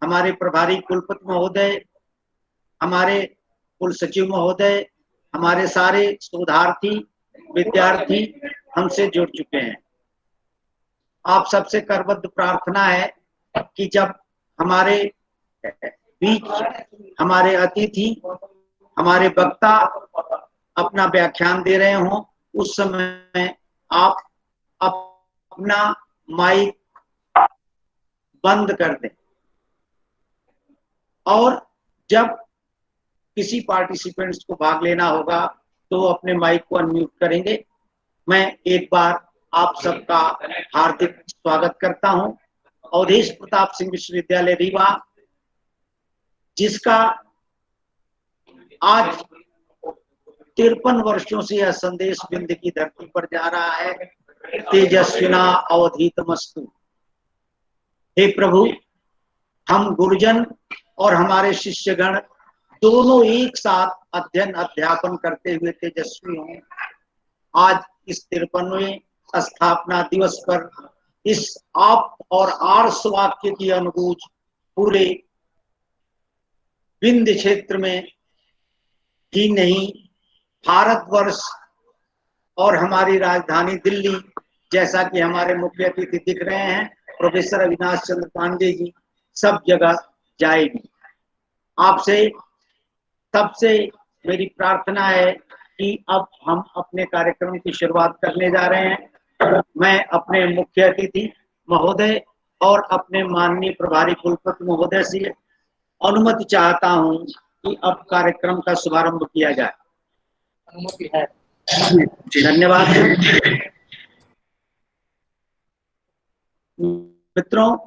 हमारे प्रभारी कुलपति महोदय, हमारे कुल सचिव महोदय, हमारे सारे शोधार्थी विद्यार्थी हमसे जुड़ चुके हैं। आप सबसे करबद्ध प्रार्थना है कि जब हमारे बीच हमारे अतिथि, हमारे वक्ता अपना व्याख्यान दे रहे हों, उस समय आप अपना माइक बंद कर दें और जब किसी पार्टिसिपेंट्स को भाग लेना होगा तो अपने माइक को अनम्यूट करेंगे। मैं एक बार आप सबका हार्दिक स्वागत करता हूं। अवधेश प्रताप सिंह विश्वविद्यालय रीवा, जिसका आज 53 वर्षों से यह संदेश बिंद की धरती पर जा रहा है, तेजस्विना अवधीतमस्तु। हे प्रभु, हम गुरुजन और हमारे शिष्यगण दोनों एक साथ अध्ययन अध्यापन करते हुए तेजस्वी हों। आज इस 53वें स्थापना दिवस पर इस आप और आर्ष वाक्य की अनुभूति पूरे विंध्य क्षेत्र में ही नहीं, भारतवर्ष और हमारी राजधानी दिल्ली, जैसा कि हमारे मुख्य अतिथि दिख रहे हैं प्रोफेसर अविनाश चंद्र पांडे जी, सब जगह जाएगी। आपसे सबसे मेरी प्रार्थना है कि अब हम अपने कार्यक्रम की शुरुआत करने जा रहे हैं। मैं अपने मुख्य अतिथि महोदय और अपने माननीय प्रभारी कुलपति महोदय से अनुमति चाहता हूं कि अब कार्यक्रम का शुभारंभ किया जाए। अनुमति है। धन्यवाद। मित्रों,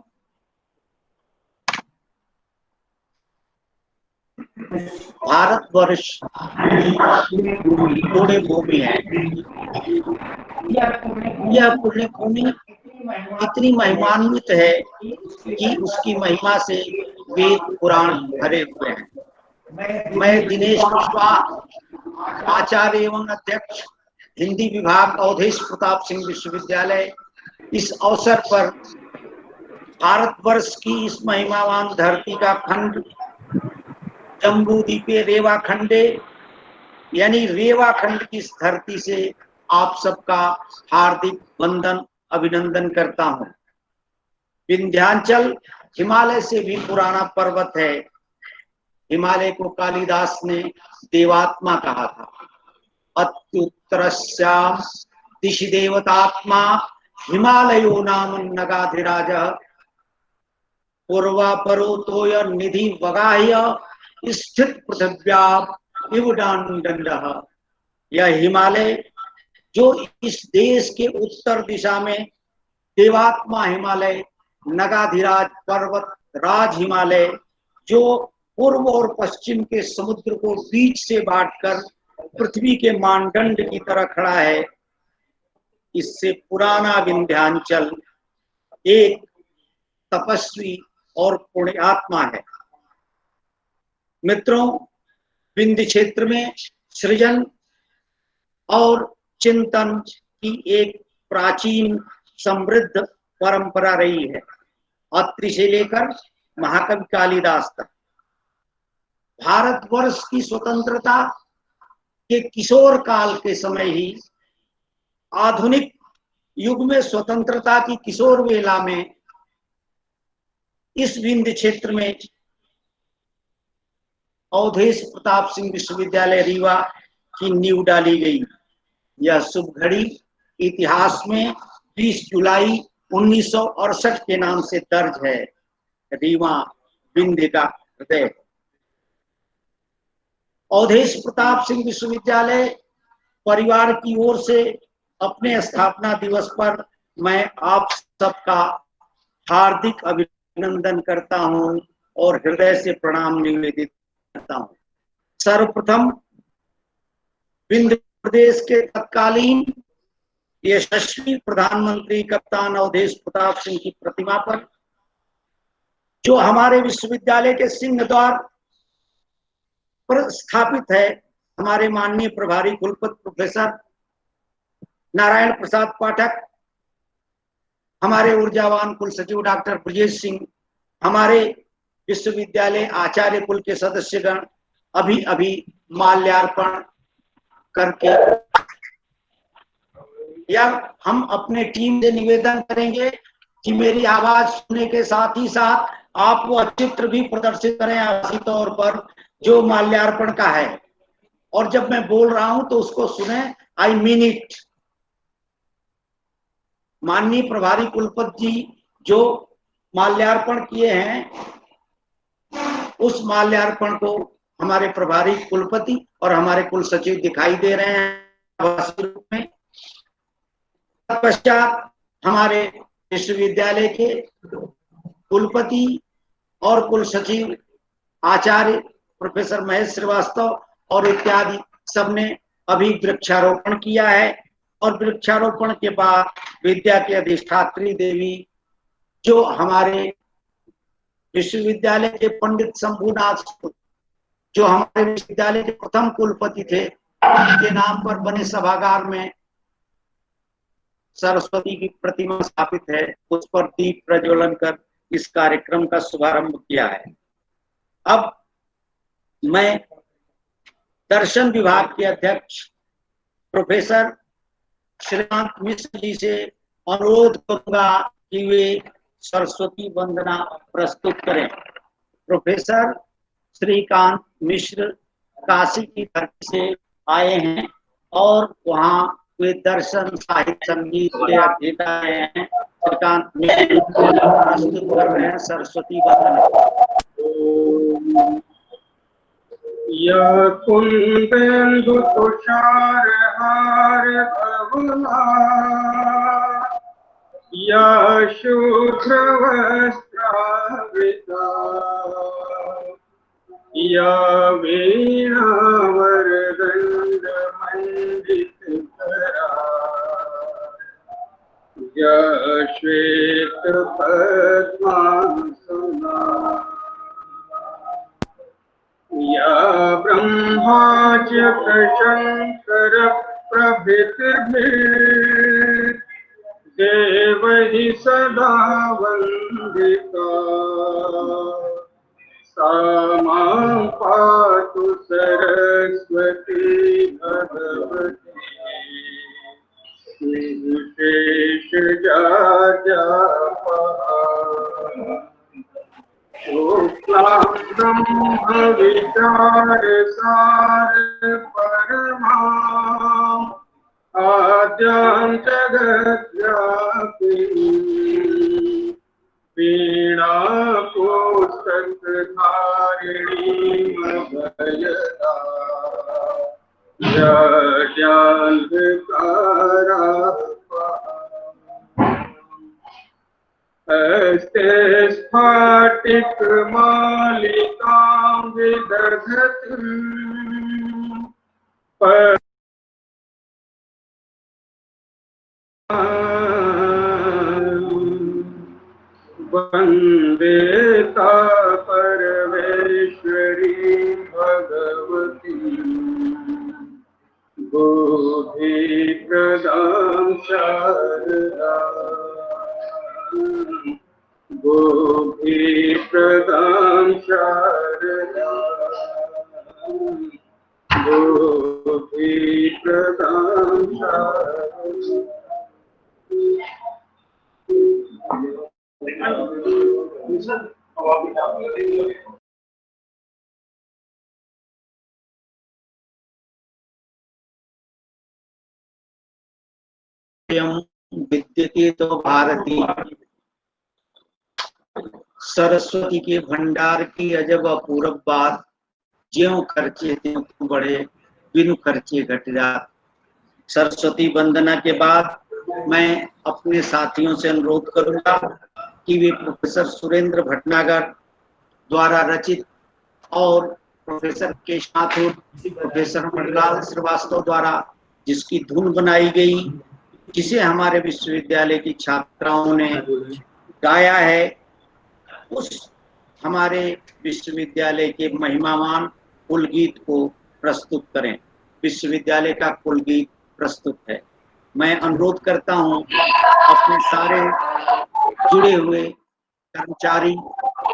भारतवर्ष पुण्य भूमि है। यह पुण्य भूमि इतनी महिमान्वित है कि उसकी महिमा से वेद पुराण भरे हुए हैं। मैं दिनेश कुशवाहा, आचार्य एवं अध्यक्ष हिंदी विभाग अवधेश प्रताप सिंह विश्वविद्यालय, इस अवसर पर भारतवर्ष की इस महिमावान धरती का खंड जम्बूद्वीपे रेवा खंडे यानी रेवा खंड की इस धरती से आप सबका हार्दिक वंदन अभिनंदन करता हूं। विंध्याचल हिमालय से भी पुराना पर्वत है। हिमालय को कालिदास ने देवात्मा कहा था। अत्युत्तरस्याम दिशि देवतात्मा हिमालयो नाम नगाधिराज पूर्वापरो तोय निधि वगाह्य स्थित पृथ्व्या इवडांडः। यह हिमालय जो इस देश के उत्तर दिशा में देवात्मा हिमालय, नगाधिराज पर्वत राज हिमालय, जो पूर्व और पश्चिम के समुद्र को बीच से बांटकर पृथ्वी के मानदंड की तरह खड़ा है, इससे पुराना विंध्याचल एक तपस्वी और पुण्यात्मा है। मित्रों, विंध्य क्षेत्र में सृजन और चिंतन की एक प्राचीन समृद्ध परंपरा रही है। अत्रि से लेकर महाकवि कालिदास तक भारतवर्ष की स्वतंत्रता के किशोर काल के समय ही, आधुनिक युग में स्वतंत्रता की किशोर वेला में इस विंध्य क्षेत्र में अवधेश प्रताप सिंह विश्वविद्यालय रीवा की नींव डाली गई। यह शुभ घड़ी इतिहास में 20 जुलाई 1968 के नाम से दर्ज है। रीवा विंध्य का हृदय। अवधेश प्रताप सिंह विश्वविद्यालय परिवार की ओर से अपने स्थापना दिवस पर मैं आप सबका हार्दिक अभिनंदन करता हूं और हृदय से प्रणाम निवेदित करता हूं। सर्वप्रथम विंध्य प्रदेश के तत्कालीन यशस्वी प्रधानमंत्री कप्तान अवधेश प्रताप सिंह की प्रतिमा पर, जो हमारे विश्वविद्यालय के सिंह द्वार पर स्थापित है, हमारे माननीय प्रभारी कुलपति प्रोफेसर नारायण प्रसाद पाठक, हमारे ऊर्जावान कुल सचिव डॉक्टर ब्रजेश सिंह, हमारे विश्वविद्यालय आचार्य कुल के सदस्यगण अभी अभी माल्यार्पण करके, या हम अपने टीम से निवेदन करेंगे कि मेरी आवाज सुनने के साथ ही साथ आप वो चित्र भी प्रदर्शित करें आभासी तौर पर जो माल्यार्पण का है, और जब मैं बोल रहा हूं तो उसको सुने, आई मीन इट। माननीय प्रभारी कुलपति जी जो माल्यार्पण किए हैं, उस माल्यार्पण को हमारे प्रभारी कुलपति और हमारे कुल सचिव दिखाई दे रहे हैं रूप में। तत्पश्चात हमारे विश्वविद्यालय के कुलपति और कुल सचिव आचार्य प्रोफेसर महेश श्रीवास्तव और इत्यादि सबने अभी वृक्षारोपण किया है, और वृक्षारोपण के बाद विद्या की अधिष्ठात्री देवी जो हमारे विश्वविद्यालय के पंडित शंभुनाथ जो हमारे विश्वविद्यालय के प्रथम कुलपति थे, उनके नाम पर बने सभागार में सरस्वती की प्रतिमा स्थापित है, उस पर दीप प्रज्वलन कर इस कार्यक्रम का शुभारंभ किया है। अब मैं दर्शन विभाग के अध्यक्ष प्रोफेसर श्रीकांत मिश्र जी से अनुरोध करूंगा कि वे सरस्वती वंदना प्रस्तुत करें। प्रोफेसर श्रीकांत मिश्र काशी की धरती से आए हैं और वहाँ वे दर्शन साहित्य संगीत के अध्येता हैं। श्रीकांत मिश्र प्रस्तुत कर रहे हैं सरस्वती वंदना। यह कुंदेन्दु तुषार हार भवना, यह शुभ्र वस्त्रावृता, यह वीणा वरदंड मंडित करा, यह श्वेत पद्मासना, या ब्रह्माच्यक शंकर प्रभृतिर्भिः देवैः सदा वन्दिता, सा मां पातु सरस्वती भगवती निर्विशेष जापहा। शुक्लां ब्रह्म विचार सार परमां आद्यां जगद्व्यापिनीं वीणा पुस्तकधारिणीं अभयदा हस्ते स्फाटिक मालिकां विदधतीं वन्दे परमेश्वरी भगवती बुद्धि प्रदां शारदा बुद्धि प्रदां शारदा बुद्धि प्रदां शारदा। विद्यते तो भारती, सरस्वती के भंडार की अजब अपूर्व बात, ज्यों खर्चे त्यों बढ़े बिनु खर्चे घट जात। सरस्वती वंदना के बाद मैं अपने साथियों से अनुरोध करूंगा कि वे प्रोफेसर सुरेंद्र भटनागर द्वारा रचित और प्रोफेसर केश माथुर, प्रोफेसर मणिलाल श्रीवास्तव द्वारा जिसकी धुन बनाई गई, जिसे हमारे विश्वविद्यालय की छात्राओं ने गाया है, उस हमारे विश्वविद्यालय के महिमावान कुल गीत को प्रस्तुत करें। विश्वविद्यालय का कुल गीत प्रस्तुत है। मैं अनुरोध करता हूं अपने सारे जुड़े हुए कर्मचारी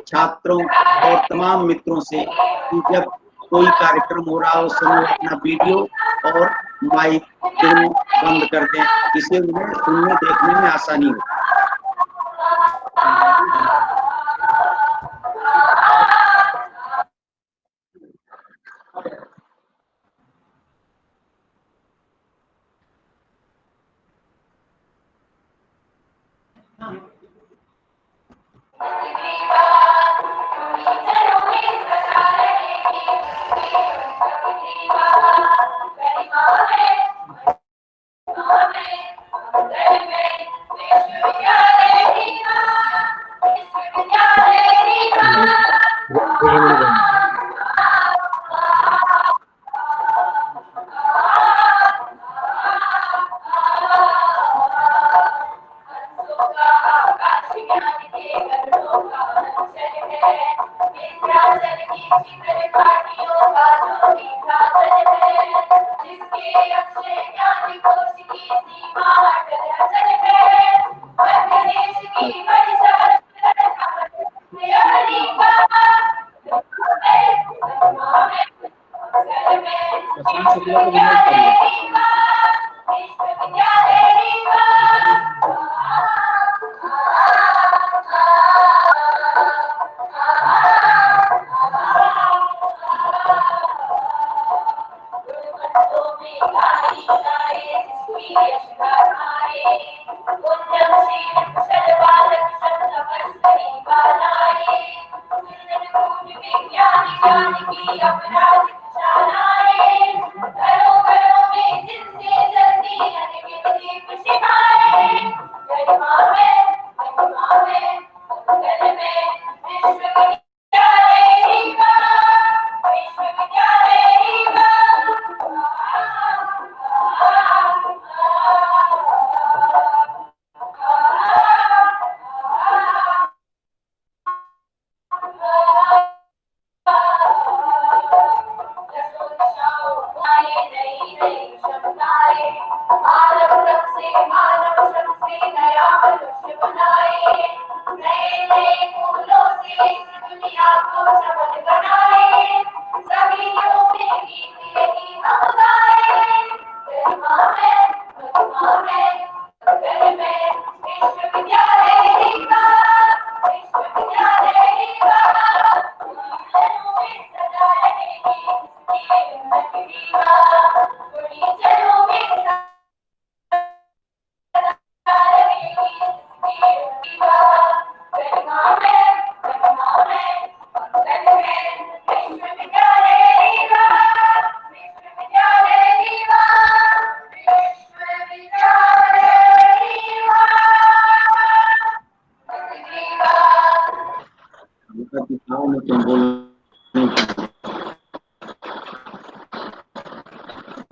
छात्रों और तमाम मित्रों से कि जब कोई कार्यक्रम हो रहा हो उस समय अपना वीडियो और माइक दोनों बंद कर दें, इससे उन्हें सुनने देखने में आसानी हो।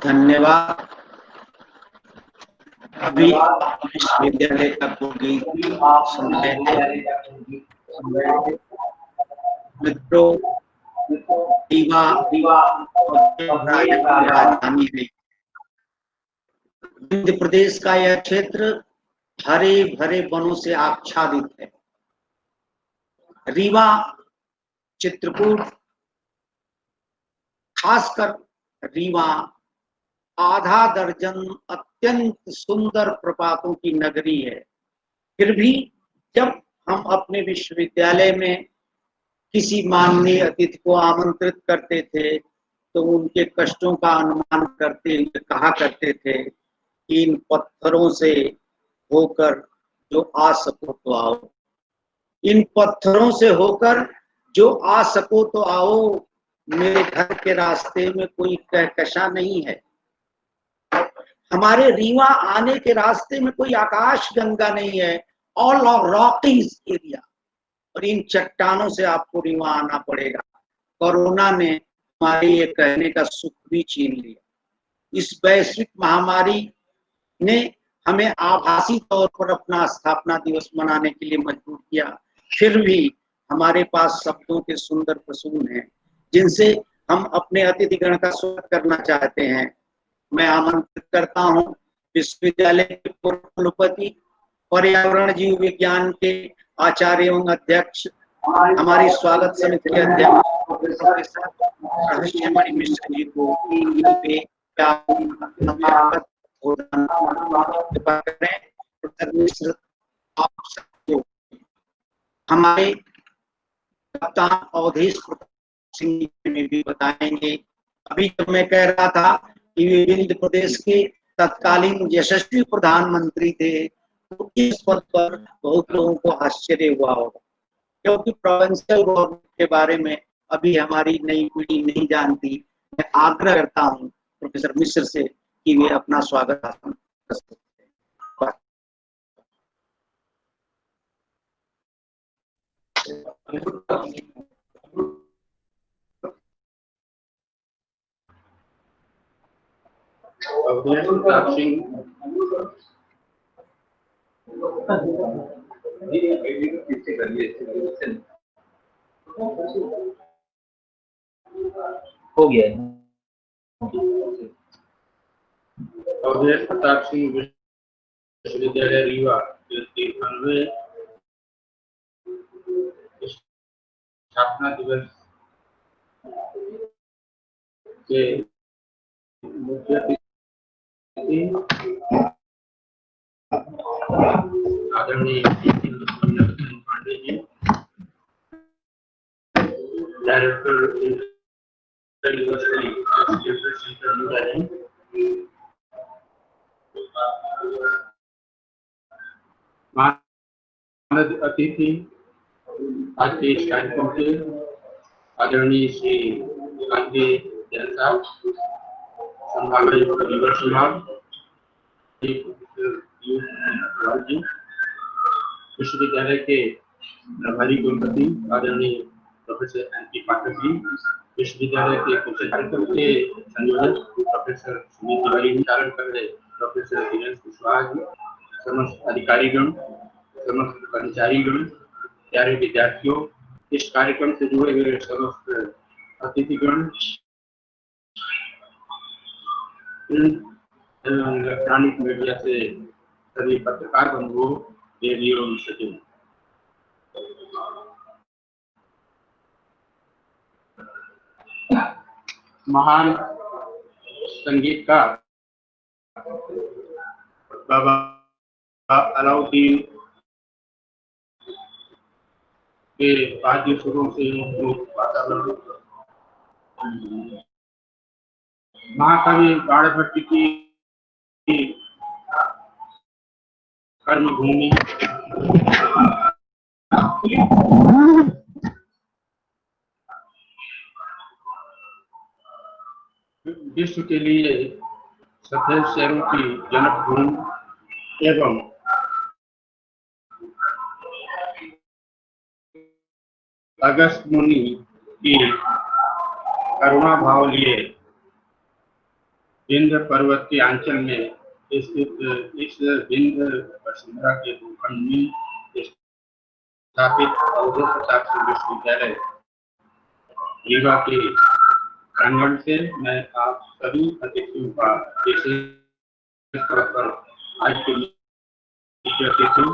धन्यवाद। अभी विश्वविद्यालय का कोई सुन रहे थे मित्रों, रीवा राजधानी है। मध्य प्रदेश का यह क्षेत्र हरे भरे वनों से आच्छादित है। रीवा, चित्रकूट, खासकर रीवा आधा दर्जन अत्यंत सुंदर प्रपातों की नगरी है। फिर भी जब हम अपने विश्वविद्यालय में किसी माननीय अतिथि को आमंत्रित करते थे तो उनके कष्टों का अनुमान करते हुए कहा करते थे कि इन पत्थरों से होकर जो आ सको तो आओ, इन पत्थरों से होकर जो आ सको तो आओ, मेरे घर के रास्ते में कोई कहकशा नहीं है। हमारे रीवा आने के रास्ते में कोई आकाश गंगा नहीं है, ऑल ऑफ रॉकीज एरिया, और इन चट्टानों से आपको रीवा आना पड़ेगा। कोरोना ने हमारे ये कहने का सुख भी छीन लिया। इस वैश्विक महामारी ने हमें आभासी तौर पर अपना स्थापना दिवस मनाने के लिए मजबूर किया। फिर भी हमारे पास शब्दों के सुंदर प्रसून हैं जिनसे हम अपने अतिथिगण का स्वागत करना चाहते हैं। मैं आमंत्रित करता हूं विश्वविद्यालय के पूर्व कुलपति, पर्यावरण जीव विज्ञान के आचार्य एवं अध्यक्ष हमारी स्वागत समिति के अध्यक्ष प्रोफेसर रहस्यमणि मिश्र जी को मिश्र आप सबको हमारे कप्तान अवधेश सिंह में भी बताएंगे। अभी जब मैं कह रहा था कि वे विंध्य प्रदेश के तत्कालीन यशस्वी प्रधानमंत्री थे, तो इस पद पर बहुत लोगों को आश्चर्य हुआ होगा, क्योंकि प्रोविंशियल गवर्नमेंट के बारे में अभी हमारी नई पीढ़ी नहीं जानती। मैं आग्रह करता हूँ प्रोफेसर मिश्र से कि वे अपना स्वागत कर सकते हैं। अवधेश प्रताप सिंह हो गया। अवधेश प्रताप सिंह विश्वविद्यालय रीवा के 93वें स्थापना दिवस के मुख्य अतिथि आदरणीय पांडे जी, डायरेक्टर यूनिवर्सिटी मानद अतिथि आज के इस कार्यक्रम के आदरणीय श्री गांधी जैन साहब, संभावित विश्वविद्यालय के प्रभारी कुलपति आदरणीय प्रोफेसर एन.पी. पाठक जी, विश्वविद्यालय के कुछ कार्यक्रम के संयोजक प्रोफेसर सुनील तिवारी, चालन कर रहे प्रोफेसर धीरेन्द्र कुशवाहा जी, समस्त अधिकारीगण, समस्त कर्मचारीगण, प्यारे विद्यार्थियों, इस कार्यक्रम से जुड़े हुए समस्त अतिथिगण, इलेक्ट्रॉनिक मीडिया से सभी पत्रकार बंधुओं, रेडियो सचिव, महान संगीतकार बाबा अलाउद्दीन के वाद्य सुरों से वातावरण, महाकवि बाणभट्ट की कर्मभूमि, विश्व के लिए सफेद शेरों की जनकभूमि एवं अगस्त मुनि की करुणा भाव लिए विंध्य पर्वत के आंचल में स्थित इस विंध्य वसुंधरा के भूखंड में स्थापित अवधेश प्रताप सिंह विश्वविद्यालय रीवा के प्रांगण से मैं आप सभी अतिथियों का विशेष तौर पर आज के मुख्य अतिथि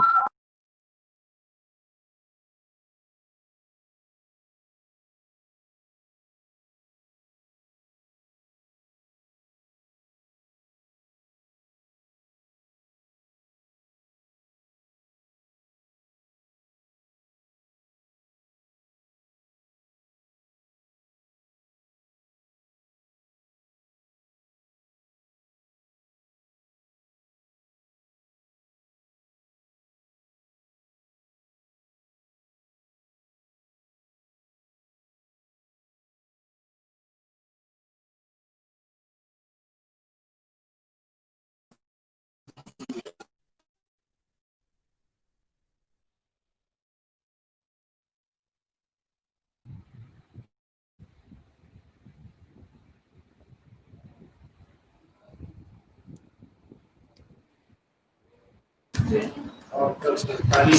और सरकारी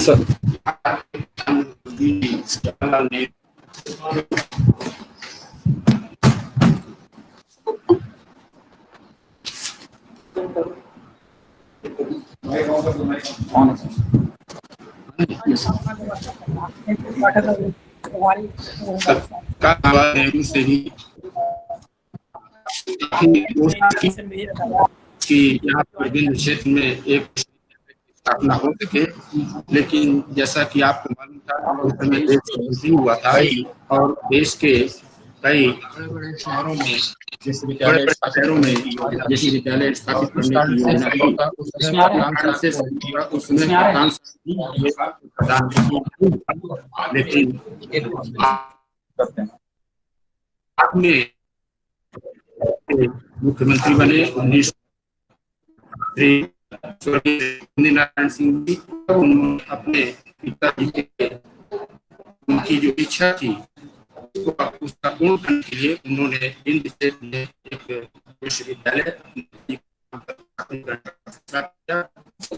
सरकार जवाहरलाल नेहरू से भी कि यहाँ पर विंध्य क्षेत्र में एक स्थापना हो सके, लेकिन जैसा कि आपको मालूम था उस समय देश नहीं हुआ था और देश के कई बड़े शहरों में विश्वविद्यालय स्थापित करने की योजना थी। उसमें लेकिन आपने मुख्यमंत्री बने 19 नारायण सिंह जी, उन्होंने अपने पिताजी के उनकी जो इच्छा थी उसका पूर्ण करने के लिए उन्होंने विंध्य क्षेत्र में एक विश्वविद्यालय,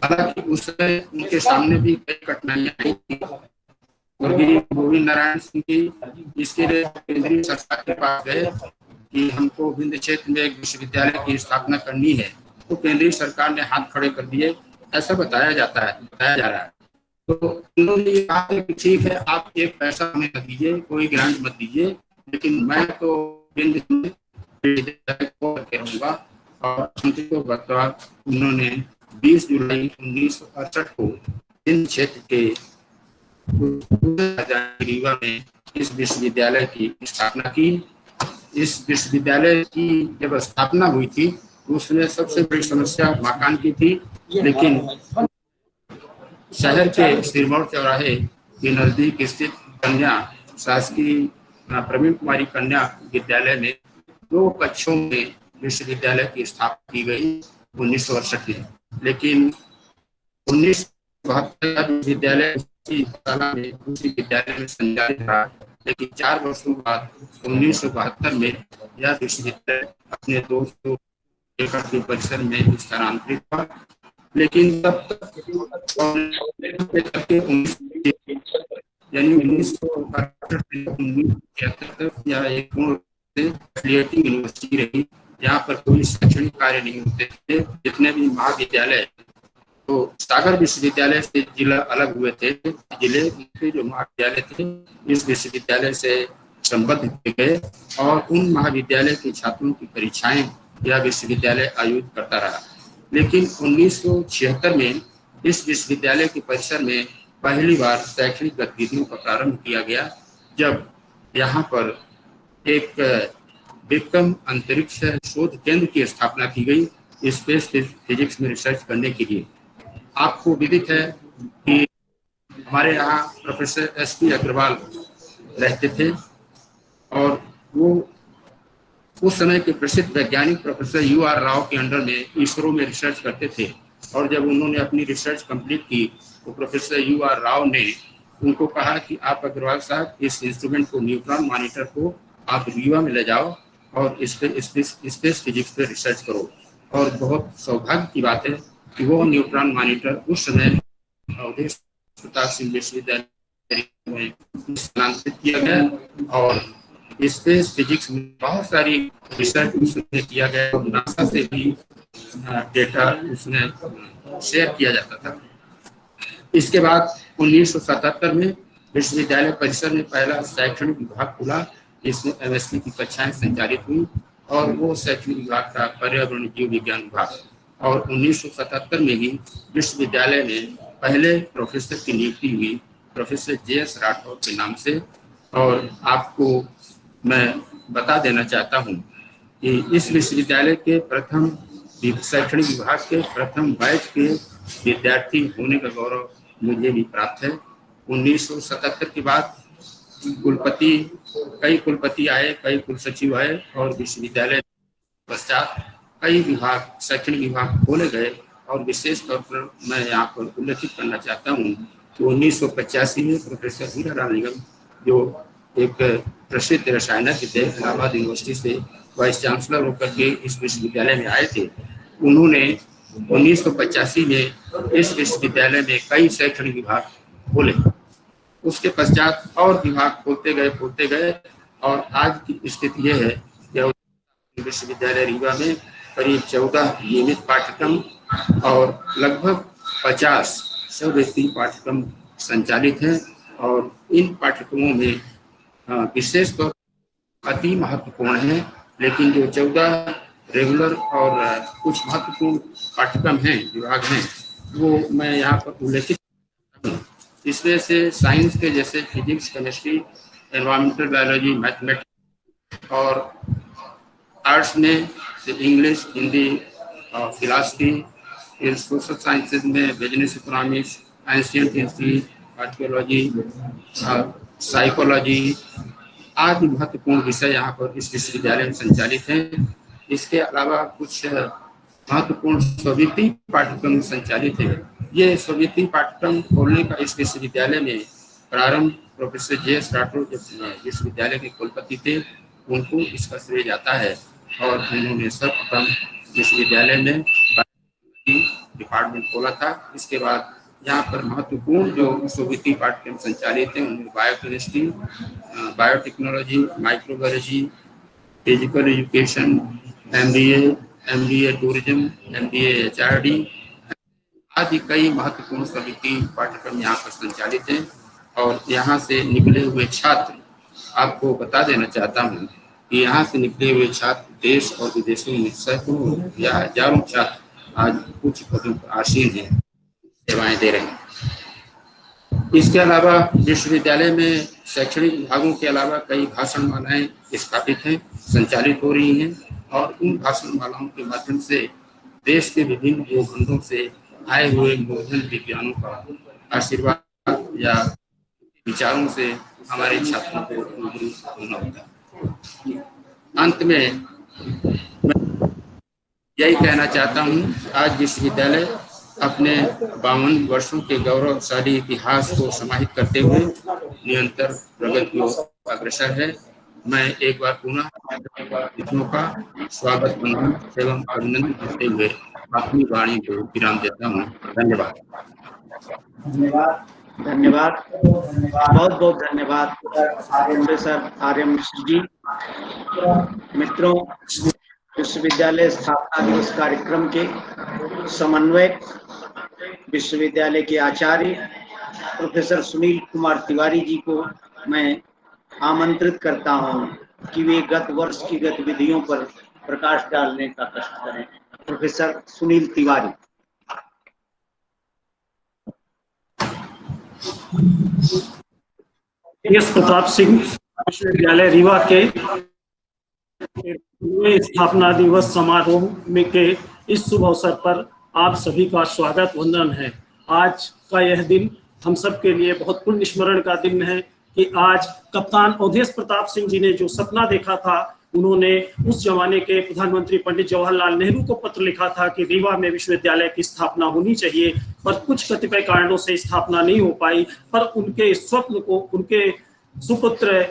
हालांकि उस समय उनके सामने भी कई कठिनाइयां आई थी। गोविंद नारायण सिंह जी इसके लिए केंद्रीय सरकार के पास गए कि हमको विंध्य क्षेत्र में एक विश्वविद्यालय की स्थापना करनी है, तो केंद्रीय सरकार ने हाथ खड़े कर दिए, ऐसा बताया जा रहा है। तो उन्होंने ये कहा कि ठीक है, आप एक पैसा हमें न दीजिए, कोई ग्रांट मत दीजिए, लेकिन मैं तो विश्वविद्यालय को रहूंगा। और उन्होंने 20 जुलाई 1968 को विंध्य क्षेत्र के रीवा में इस विश्वविद्यालय की स्थापना की। इस विश्वविद्यालय की जब स्थापना हुई थी उसमें सबसे बड़ी समस्या मकान की थी, लेकिन शहर के सिरमौर चौराहे के नजदीक स्थित कन्या शासकीय प्रवीण कुमारी कन्या विद्यालय में 2 कक्षों में विश्वविद्यालय की स्थापना की गई 1968 में। लेकिन 1972 विद्यालय उसी विद्यालय में संचालित रहा, लेकिन 4 वर्षों बाद 1972 में यह विश्वविद्यालय अपने 200 एकड़ के परिसर में स्थानांतरित हुआ। लेकिन तब तक यानी 1973 यह एक पूर्ण यूनिवर्सिटी रही, यहाँ पर कोई शैक्षणिक कार्य नहीं होते थे। जितने भी महाविद्यालय, तो सागर विश्वविद्यालय से जिला अलग हुए थे, जिले के जो महाविद्यालय थे इस विश्वविद्यालय से संबद्ध किए गए और उन महाविद्यालय के छात्रों की परीक्षाएं यह विश्वविद्यालय आयोजित करता रहा। लेकिन 1976 में इस विश्वविद्यालय के परिसर में पहली बार शैक्षणिक गतिविधियों का प्रारंभ किया गया, जब यहाँ पर एक विक्रम अंतरिक्ष शोध केंद्र की स्थापना की गई स्पेस फिजिक्स में रिसर्च करने के लिए। आपको विदित है कि हमारे यहाँ प्रोफेसर एस.पी. अग्रवाल रहते थे और वो उस समय के प्रसिद्ध वैज्ञानिक प्रोफेसर U.R. राव के अंडर में इसरो में रिसर्च करते थे। और जब उन्होंने अपनी रिसर्च कंप्लीट की तो प्रोफेसर U.R. राव ने उनको कहा कि आप अग्रवाल साहब इस इंस्ट्रूमेंट को, न्यूट्रॉन मॉनिटर को आप रीवा में ले जाओ और इस पे स्पेस फिजिक्स पे रिसर्च करो। और बहुत सौभाग्य की बात है कि वो न्यूट्रॉन मॉनिटर उस समय अवधेश प्रताप सिंह विश्वविद्यालय में स्थानांतरित किया गया और स्पेस फिजिक्स में बहुत सारी रिसर्च उसमें किया गया और नासा से भी डेटा उसमें शेयर किया जाता था। इसके बाद 1977 में विश्वविद्यालय परिसर में पहला शैक्षणिक विभाग खुला, इसमें MSc की कक्षाएं संचालित हुई और वो शैक्षणिक विभाग था पर्यावरण जीव विज्ञान विभाग। और 1977 में ही विश्वविद्यालय में पहले प्रोफेसर की नियुक्ति हुई प्रोफेसर JS राठौर के नाम से। और आपको मैं बता देना चाहता हूँ कि इस विश्वविद्यालय के प्रथम शैक्षणिक विभाग के प्रथम बैच के विद्यार्थी होने का गौरव मुझे भी प्राप्त है। 1977 के बाद कई कुलपति आए, कई कुलसचिव आए और विश्वविद्यालय पश्चात कई विभाग, शैक्षणिक विभाग खोले गए। और विशेष तौर पर मैं यहाँ पर उल्लेखित करना चाहता हूँ कि 1985 में प्रोफेसर हीरालाल निगम, जो एक प्रसिद्ध रसायनज्ञ थे, इलाहाबाद यूनिवर्सिटी से वाइस चांसलर होकर के इस विश्वविद्यालय में आए थे। उन्होंने 1985 में इस विश्वविद्यालय में कई शैक्षणिक विभाग खोले। उसके पश्चात और विभाग खोलते गए और आज की स्थिति यह है कि विश्वविद्यालय रीवा में करीब 14 नियमित पाठ्यक्रम और लगभग 50 सौदेशी पाठ्यक्रम संचालित हैं। और इन पाठ्यक्रमों में विशेष तौर अति महत्वपूर्ण है, लेकिन जो 14 रेगुलर और कुछ महत्वपूर्ण पाठ्यक्रम हैं, विभाग हैं, वो मैं यहाँ पर उल्लेखित हूँ। इसमें से साइंस के जैसे physics, chemistry, environmental biology, mathematics, और आर्ट्स में इंग्लिश, हिंदी और फिलॉसफी, फिर सोशल साइंसेज में business economics, ancient history, archaeology, psychology आदि महत्वपूर्ण विषय यहाँ पर इस विश्वविद्यालय में संचालित हैं। इसके अलावा कुछ महत्वपूर्ण स्ववित्तीय पाठ्यक्रम संचालित है। ये स्ववित्तीय पाठ्यक्रम खोलने का इस विश्वविद्यालय में प्रारंभ प्रोफेसर जे.एस. राठौर जब विश्वविद्यालय के कुलपति थे, उनको इसका श्रेय जाता है, और उन्होंने सर्वप्रथम विश्वविद्यालय में डिपार्टमेंट खोला था। इसके बाद यहाँ पर महत्वपूर्ण जो स्ववित्तीय पाठ्यक्रम संचालित हैं उनमें biochemistry, biotechnology, microbiology, physical education, MBA tourism, MBA HRD आदि कई महत्वपूर्ण स्ववित्तीय पाठ्यक्रम यहाँ पर संचालित हैं। और यहाँ से निकले हुए छात्र, आपको बता देना चाहता हूँ कि यहाँ से निकले हुए छात्र देश और विदेशों में सैकड़ों या हजारों छात्र आज उच्च पदों पर आसीन हैं, सेवाएं दे रहे हैं। इसके अलावा विश्वविद्यालय में शैक्षणिक विभागों के अलावा कई भाषणमालाएं स्थापित हैं, संचालित हो रही हैं, और उन भाषणमालाओं के माध्यम से देश के विभिन्न भूखंडों से आए हुए मोहन विज्ञानों का आशीर्वाद या विचारों से हमारे छात्रों को रूबरू होना होता है। अंत में मैं यही कहना चाहता हूँ, आज विश्वविद्यालय अपने 52 वर्षों के गौरवशाली इतिहास को समाहित करते हुए निरंतर प्रगति की ओर अग्रसर है। मैं एक बार पुनः अतिथियों का स्वागत एवं अभिनंदन करते हुए अपनी वाणी को विराम देता हूँ। धन्यवाद। धन्यवाद, धन्यवाद, बहुत बहुत धन्यवाद प्रोफेसर आर्य मिश्र जी। मित्रों, विश्वविद्यालय स्थापना दिवस कार्यक्रम के समन्वयक, विश्वविद्यालय के आचार्य प्रोफेसर सुनील कुमार तिवारी जी को मैं आमंत्रित करता हूं कि वे गत वर्ष की गतिविधियों पर प्रकाश डालने का कष्ट करें। प्रोफेसर सुनील तिवारी। एस प्रताप सिंह विश्वविद्यालय रीवा के स्थापना दिवस समारोह में के इस शुभ अवसर पर आप सभी का स्वागत वंदन है। आज का यह दिन हम सब के लिए बहुत पुण्य स्मरण का दिन है कि आज कप्तान अवधेश प्रताप सिंह जी ने जो सपना देखा था, उन्होंने उस जमाने के प्रधानमंत्री पंडित जवाहरलाल नेहरू को पत्र लिखा था कि रीवा में विश्वविद्यालय की स्थापना होनी चाहिए, पर कुछ कतिपय कारणों से स्थापना नहीं हो पाई। पर उनके स्वप्न को उनके सुपुत्र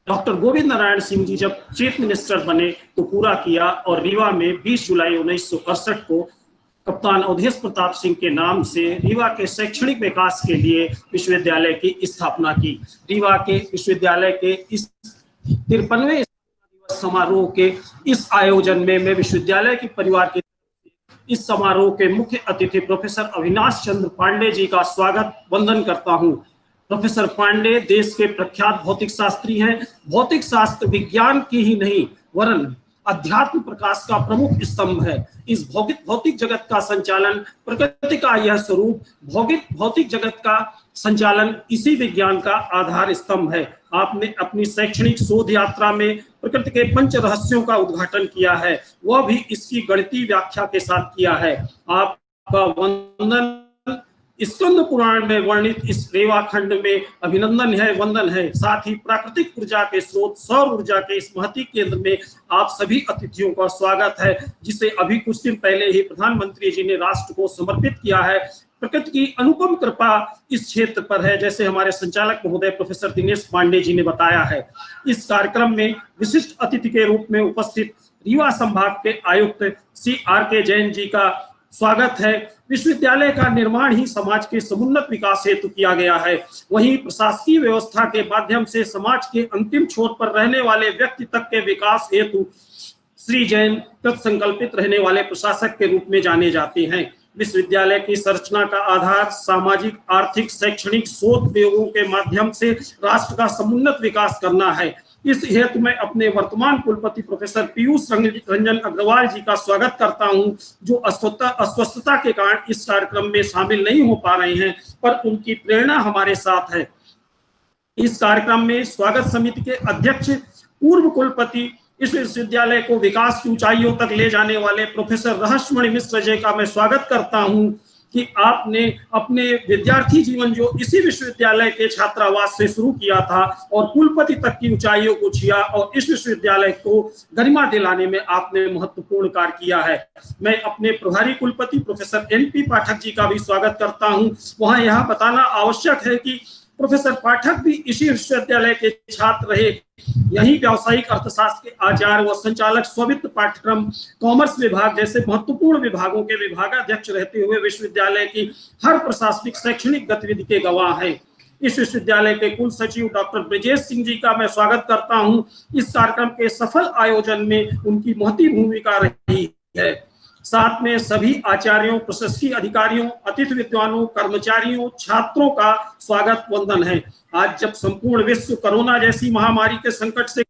डॉक्टर गोविंद नारायण सिंह जी जब चीफ मिनिस्टर बने तो पूरा किया, और रीवा में 20 जुलाई 1968 को कप्तान अवधेश प्रताप सिंह के नाम से रीवा के शैक्षणिक विकास के लिए विश्वविद्यालय की स्थापना की। रीवा के विश्वविद्यालय के इस 53वें समारोह के इस आयोजन में मैं विश्वविद्यालय के परिवार के इस समारोह के मुख्य अतिथि प्रोफेसर अविनाश चंद्र पांडे जी का स्वागत वंदन करता हूं। प्रोफेसर पांडे देश के प्रख्यात भौतिक शास्त्री हैं। भौतिक शास्त्र विज्ञान की ही नहीं वरन अध्यात्म प्रकाश का प्रमुख स्तंभ है। इस भौतिक जगत का संचालन, प्रकृति का यह स्वरूप, भौतिक जगत का संचालन इसी विज्ञान का आधार स्तंभ है। आपने अपनी शैक्षणिक शोध यात्रा में प्रकृति के पंच रहस्यों का उद्घाटन किया है, वह भी इसकी गणितीय व्याख्या के साथ किया है। आपका वंदन स्कंद पुराण में वर्णित इस रेवा खंड में अभिनंदन है, वंदन है। साथ ही प्राकृतिक ऊर्जा के स्रोत सौर ऊर्जा के इस महती केंद्र में आप सभी अतिथियों का स्वागत है, जिसे अभी कुछ दिन पहले ही प्रधानमंत्री जी ने राष्ट्र को समर्पित किया है। प्रकृति की अनुपम कृपा इस क्षेत्र पर है, जैसे हमारे संचालक महोदय प्रोफेसर दिनेश पांडे जी ने बताया है। इस कार्यक्रम में विशिष्ट अतिथि के रूप में उपस्थित रीवा संभाग के आयुक्त CRK जैन जी का स्वागत है। विश्वविद्यालय का निर्माण ही समाज के समुन्नत विकास हेतु किया गया है। वहीं प्रशासकीय व्यवस्था के माध्यम से समाज के अंतिम छोर पर रहने वाले व्यक्ति तक के विकास हेतु श्री जैन कृत संकल्पित रहने वाले प्रशासक के रूप में जाने जाते हैं। विश्वविद्यालय की संरचना का आधार सामाजिक, आर्थिक, शैक्षणिक शोध प्रयोगों के माध्यम से राष्ट्र का समुन्नत विकास करना है। इस हेतु मैं अपने वर्तमान कुलपति प्रोफेसर पीयूष रंजन अग्रवाल जी का स्वागत करता हूं, जो अस्वस्थता के कारण इस कार्यक्रम में शामिल नहीं हो पा रहे हैं, पर उनकी प्रेरणा हमारे साथ है। इस कार्यक्रम में स्वागत समिति के अध्यक्ष, पूर्व कुलपति, इस विश्वविद्यालय को विकास की ऊंचाइयों तक ले जाने वाले प्रोफेसर रहस्यमणि मिश्र जी का मैं स्वागत करता हूं कि आपने अपने विद्यार्थी जीवन जो इसी विश्वविद्यालय के छात्रावास से शुरू किया था और कुलपति तक की ऊंचाइयों को छुआ और इस विश्वविद्यालय को गरिमा दिलाने में आपने महत्वपूर्ण कार्य किया है। मैं अपने प्रभारी कुलपति प्रोफेसर NP पाठक जी का भी स्वागत करता हूं। वहां यह बताना आवश्यक है कि प्रोफेसर पाठक भी इसी विश्वविद्यालय के छात्र रहे। यही व्यावसायिक अर्थशास्त्र के आचार्य व संचालक, स्ववित्त पाठ्यक्रम, कॉमर्स विभाग जैसे महत्वपूर्ण विभागों के विभागाध्यक्ष रहते हुए विश्वविद्यालय की हर प्रशासनिक शैक्षणिक गतिविधि के गवाह हैं। इस विश्वविद्यालय के कुल सचिव डॉक्टर ब्रजेश सिंह जी का मैं स्वागत करता हूं। इस कार्यक्रम के सफल आयोजन में उनकी महती भूमिका रही है। साथ में सभी आचार्यों, प्रशासकीय अधिकारियों, अतिथि विद्वानों, कर्मचारियों, छात्रों का स्वागत वंदन है। आज जब संपूर्ण विश्व कोरोना जैसी महामारी के संकट से,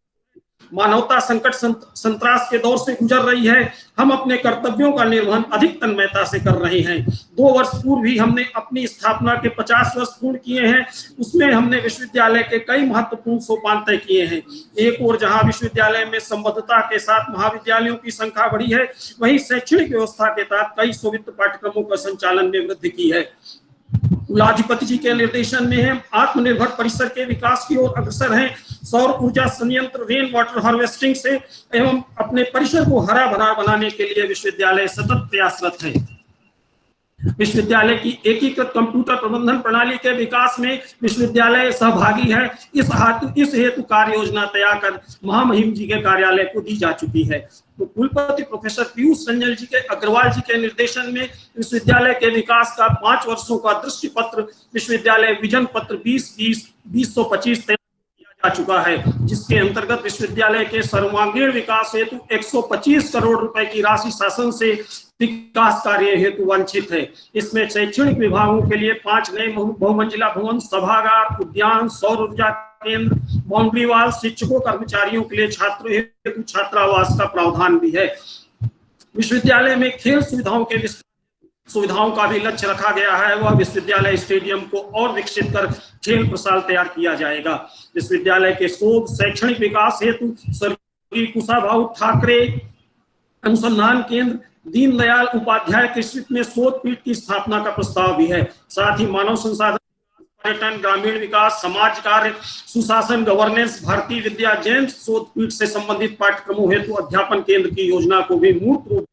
मानवता संकट संत्रास के दौर से गुजर रही है, हम अपने कर्तव्यों का निर्वहन अधिक तन्मयता से कर रहे हैं। 2 वर्ष पूर्व ही हमने अपनी स्थापना के 50 वर्ष पूर्ण किए हैं। उसमें हमने विश्वविद्यालय के कई महत्वपूर्ण सोपान तय किए हैं। एक ओर जहां विश्वविद्यालय में संबद्धता के साथ महाविद्यालयों की संख्या बढ़ी है, वहीं शैक्षणिक व्यवस्था के तहत कई स्ववित्त पाठ्यक्रमों का संचालन में वृद्धि की है। कुलाधिपति जी के निर्देशन में हम आत्मनिर्भर परिसर के विकास की ओर अग्रसर हैं। सौर ऊर्जा संयंत्र, रेन वाटर हार्वेस्टिंग से एवं अपने परिसर को हरा भरा बनाने के लिए विश्वविद्यालय सतत प्रयासरत है। विश्वविद्यालय की एकीकृत कंप्यूटर प्रबंधन प्रणाली के विकास में विश्वविद्यालय सहभागी है। इस हेतु कार्य योजना तैयार कर महामहिम जी के कार्यालय को दी जा चुकी है। तो कुलपति प्रोफेसर पीयूष रंजन जी के अग्रवाल जी के निर्देशन में विश्वविद्यालय के विकास का 5 वर्षों का दृष्टि पत्र, विश्वविद्यालय विजन पत्र 2020-2025 तैयार किया जा चुका है, जिसके अंतर्गत विश्वविद्यालय के सर्वांगीण विकास हेतु 125 करोड़ रुपए की राशि शासन से विकास कार्य हेतु वांछित है। इसमें शैक्षणिक विभागों के लिए 5 नए बहुमंजिला भवन, सभागार, उद्यान, सौर ऊर्जा केंद्र, बाउंड्री वाल, शिक्षकों, कर्मचारियों के लिए छात्रों हेतु छात्रावास का प्रावधान भी है। विश्वविद्यालय में खेल सुविधाओं का भी लक्ष्य रखा गया है। वह विश्वविद्यालय स्टेडियम को और विकसित कर खेल प्रसाल तैयार किया जाएगा। विश्वविद्यालय के शोध शैक्षणिक विकास हेतु स्वर्गीय कुशाभाऊ ठाकरे अनुसंधान केंद्र, दीनदयाल उपाध्याय के स्मृति में शोध पीठ की स्थापना का प्रस्ताव भी है। साथ ही मानव संसाधन, पर्यटन, ग्रामीण विकास, समाज कार्य, सुशासन, गवर्नेंस, भारतीय विद्या, जेम्स शोध पीठ से संबंधित पाठ्यक्रमों हेतु अध्यापन केंद्र की योजना को भी मूर्त रूप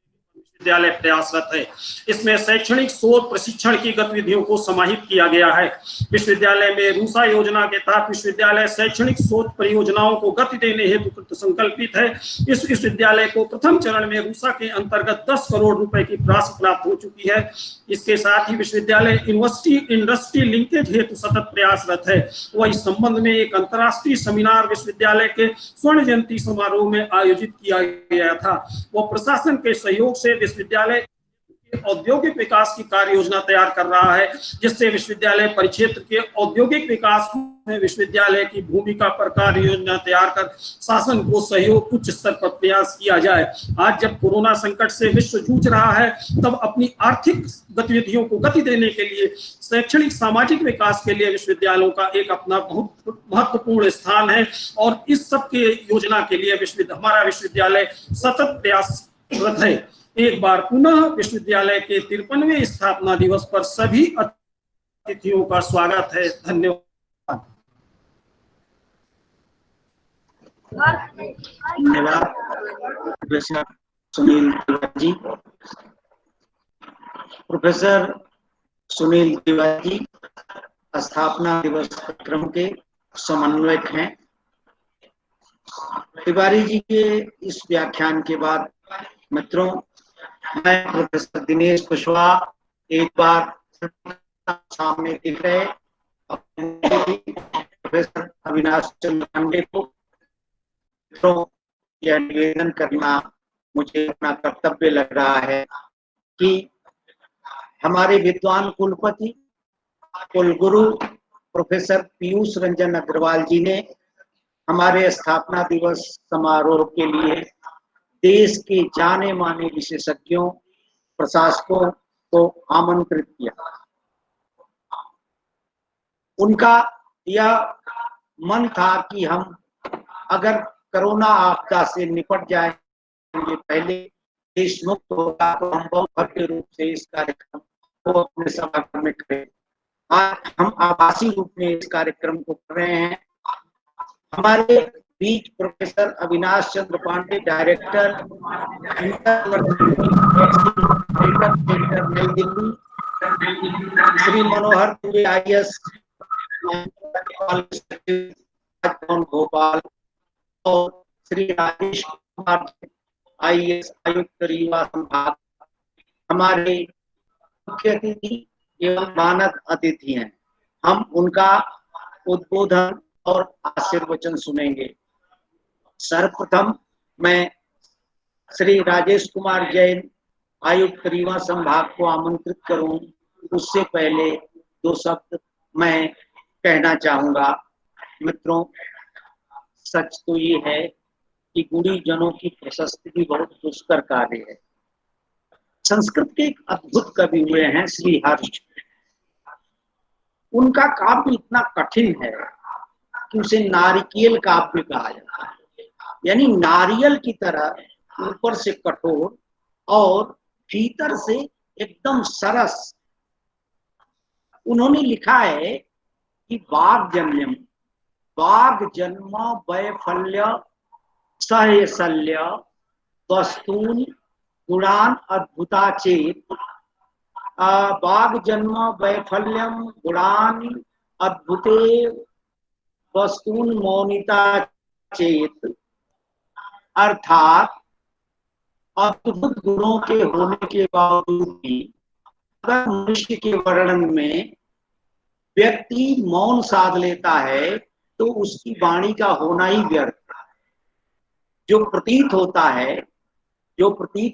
विश्वविद्यालय प्रयासरत है। इसमें शैक्षणिक शोध प्रशिक्षण की गतिविधियों को समाहित किया गया है। विश्वविद्यालय में रूसा योजना के तहत विश्वविद्यालय शैक्षणिक शोध परियोजनाओं को गति देने हेतु संकल्पित है। इस विश्वविद्यालय को प्रथम चरण में रूसा के अंतर्गत 10 करोड़ रुपए की राशि प्राप्त हो चुकी है। इसके साथ ही विश्वविद्यालय यूनिवर्सिटी इंडस्ट्री लिंकेज हेतु सतत प्रयासरत है। वह इस संबंध में एक अंतर्राष्ट्रीय सेमिनार विश्वविद्यालय के स्वर्ण जयंती समारोह में आयोजित किया गया था। वह प्रशासन के सहयोग से विश्वविद्यालय औद्योगिक विकास की कार्य योजना तैयार कर रहा है, जिससे विश्वविद्यालय परिक्षेत्र के औद्योगिक विकास में विश्वविद्यालय की भूमिका पर कार्य योजना तैयार कर शासन को सहयोग उच्च स्तर पर प्रयास किया जाए। आज जब कोरोना संकट से विश्व जूझ रहा है, तब अपनी आर्थिक गतिविधियों को गति देने के लिए शैक्षणिक सामाजिक विकास के लिए विश्वविद्यालयों का एक अपना बहुत महत्वपूर्ण स्थान है और इस सब के योजना के लिए हमारा विश्वविद्यालय सतत प्रयासरत है। एक बार पुनः विश्वविद्यालय के 53वें स्थापना दिवस पर सभी अतिथियों का स्वागत है। धन्यवाद। धन्यवाद प्रोफेसर सुनील तिवारी जी। प्रोफेसर सुनील तिवारी स्थापना दिवस कार्यक्रम के समन्वयक हैं। तिवारी जी के इस व्याख्यान के बाद मित्रों, मैं प्रोफेसर दिनेश कुशवाहा एक बार सामने दिख रहे प्रोफेसर अविनाश चंद्र पांडे को यह निवेदन करना मुझे अपना कर्तव्य लग रहा है कि हमारे विद्वान कुलपति कुलगुरु प्रोफेसर पीयूष रंजन अग्रवाल जी ने हमारे स्थापना दिवस समारोह के लिए देश के जाने माने विशेषज्ञों प्रशासकों को आमंत्रित किया। उनका यह मन था कि हम अगर कोरोना आपदा से निपट जाएंगे, पहले देश मुक्त होगा, तो हम बहुत भव्य रूप से इस कार्यक्रम को अपने सभागार में करें। आज हम आभासी रूप में इस कार्यक्रम को कर रहे हैं। हमारे बीच प्रोफेसर अविनाश चंद्र पांडे, डायरेक्टर नई दिल्ली, श्री मनोहर दुबे IAS भोपाल और श्री राजेश कुमार IAS आयुक्त रीवा संभाग हमारे मुख्य अतिथि एवं मानद अतिथि हैं। हम उनका उद्बोधन और आशीर्वचन सुनेंगे। सर्वप्रथम मैं श्री राजेश कुमार जैन आयुक्त रीवा संभाग को आमंत्रित करूं, उससे पहले 2 शब्द मैं कहना चाहूंगा। मित्रों, सच तो ये है कि गुणीजनों की प्रशस्ति भी बहुत दुष्कर कार्य है। संस्कृत के एक अद्भुत कवि हुए हैं श्री हर्ष। उनका काव्य इतना कठिन है कि उसे नारिकेल काव्य कहा जाता है, यानी नारियल की तरह ऊपर से कठोर और भीतर से एकदम सरस। उन्होंने लिखा है कि वाग्जन्यम वाग्जन्म वैफल्य सहशल्य वस्तून गुणान अद्भुता चेत। वाग्जन्म वैफल्यम गुणान अद्भुते वस्तून मौनिता चेत, अर्थात अद्भुत गुणों के होने के बावजूद भी अगर मनुष्य के वर्णन में व्यक्ति मौन साध लेता है तो उसकी वाणी का होना ही व्यर्थ है। जो प्रतीत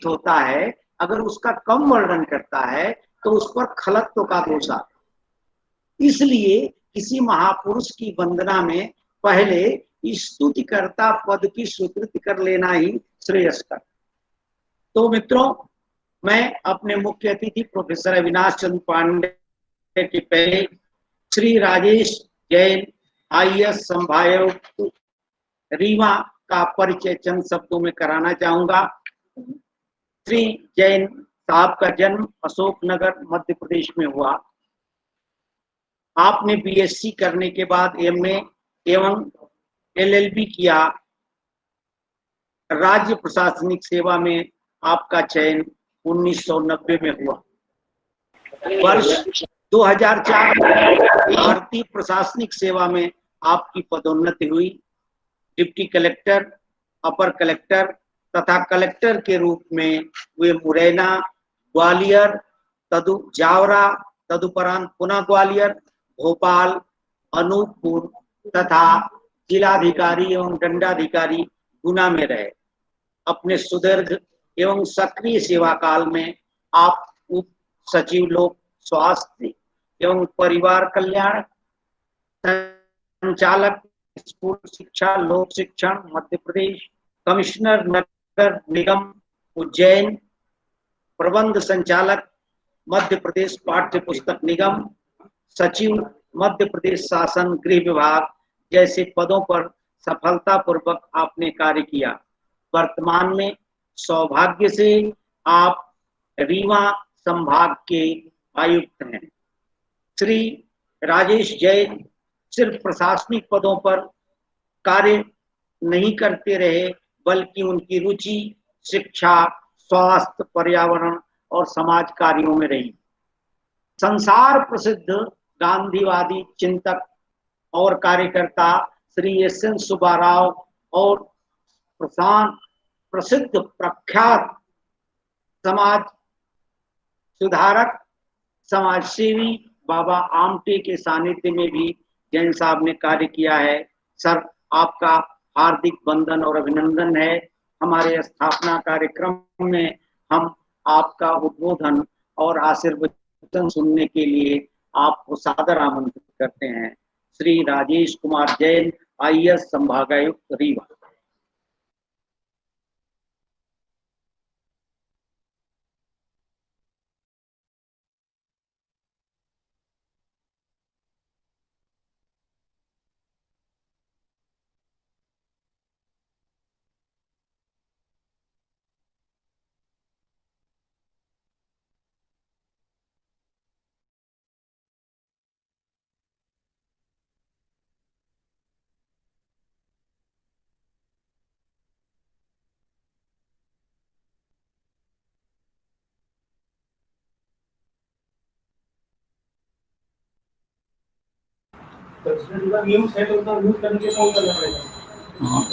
होता है अगर उसका कम वर्णन करता है तो उस पर खलत्व का दोष आता है। इसलिए किसी महापुरुष की वंदना में पहले स्तुतिकर्ता पद की स्वीकृति कर लेना ही श्रेयस्कर। तो मित्रों, मैं अपने मुख्य अतिथि प्रोफेसर अविनाश चंद्र पांडे के पहले श्री राजेश जैन IAS संभाग रीवा का परिचय चंद शब्दों में कराना चाहूंगा। श्री जैन साहब का जन्म अशोकनगर मध्य प्रदेश में हुआ। आपने BSc करने के बाद MA एवं LLB किया। राज्य प्रशासनिक सेवा में आपका चयन 1990 में हुआ। वर्ष 2004 में भारतीय प्रशासनिक सेवा में आपकी पदोन्नति हुई। डिप्टी कलेक्टर, अपर कलेक्टर तथा कलेक्टर के रूप में वे मुरैना, ग्वालियर, जावरा, तदुपरांत पुनः ग्वालियर, भोपाल, अनूपपुर तथा जिलाधिकारी एवं दंडाधिकारी गुना में रहे। अपने सुदीर्घ एवं सक्रिय सेवा काल में आप उप सचिव लोक स्वास्थ्य एवं परिवार कल्याण, संचालक स्कूल शिक्षा लोक शिक्षण मध्य प्रदेश, कमिश्नर नगर निगम उज्जैन, प्रबंध संचालक मध्य प्रदेश पाठ्य पुस्तक निगम, सचिव मध्य प्रदेश शासन गृह विभाग जैसे पदों पर सफलतापूर्वक आपने कार्य किया। वर्तमान में सौभाग्य से आप रीवा संभाग के आयुक्त हैं। श्री राजेश जैन सिर्फ प्रशासनिक पदों पर कार्य नहीं करते रहे, बल्कि उनकी रुचि शिक्षा, स्वास्थ्य, पर्यावरण और समाज कार्यों में रही। संसार प्रसिद्ध गांधीवादी चिंतक और कार्यकर्ता श्री SN सुब्बाराव और प्रसिद्ध प्रख्यात समाज सुधारक समाज सेवी बाबा आमटे के सानिध्य में भी जैन साहब ने कार्य किया है। सर, आपका हार्दिक वंदन और अभिनंदन है। हमारे स्थापना कार्यक्रम में हम आपका उद्बोधन और आशीर्वचन प्रवचन सुनने के लिए आपको सादर आमंत्रित करते हैं। श्री राजेश कुमार जैन, आईएएस संभागायुक्त रीवा।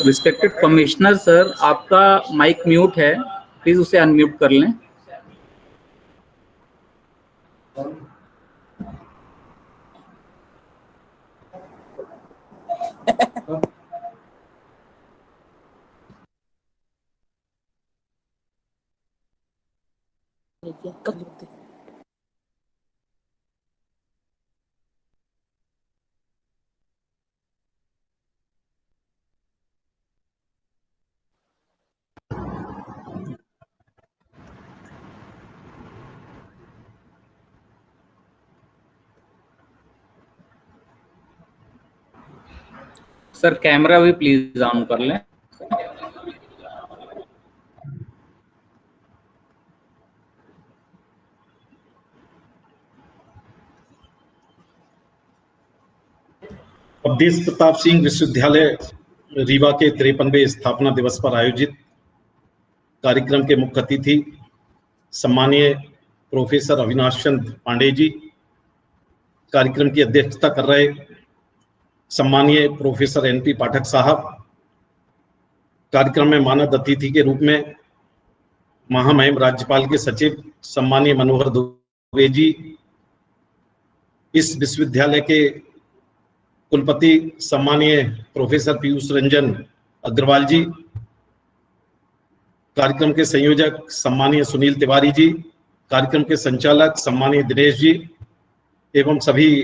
रिस्पेक्टेड कमिश्नर सर, आपका माइक म्यूट है, प्लीज उसे अनम्यूट कर लें। सर कैमरा भी प्लीज ऑन कर लें। अवधेश प्रताप सिंह विश्वविद्यालय रीवा के 53वें स्थापना दिवस पर आयोजित कार्यक्रम के मुख्य अतिथि सम्मानीय प्रोफेसर अविनाश चंद्र पांडे जी, कार्यक्रम की अध्यक्षता कर रहे सम्मानीय प्रोफेसर एनपी पाठक साहब, कार्यक्रम में मानद अतिथि के रूप में महामहिम राज्यपाल के सचिव सम्मानीय मनोहर दुबे जी, इस विश्वविद्यालय के कुलपति सम्मानीय प्रोफेसर पीयूष रंजन अग्रवाल जी, कार्यक्रम के संयोजक सम्मानीय सुनील तिवारी जी, कार्यक्रम के संचालक सम्मानीय दिनेश जी एवं सभी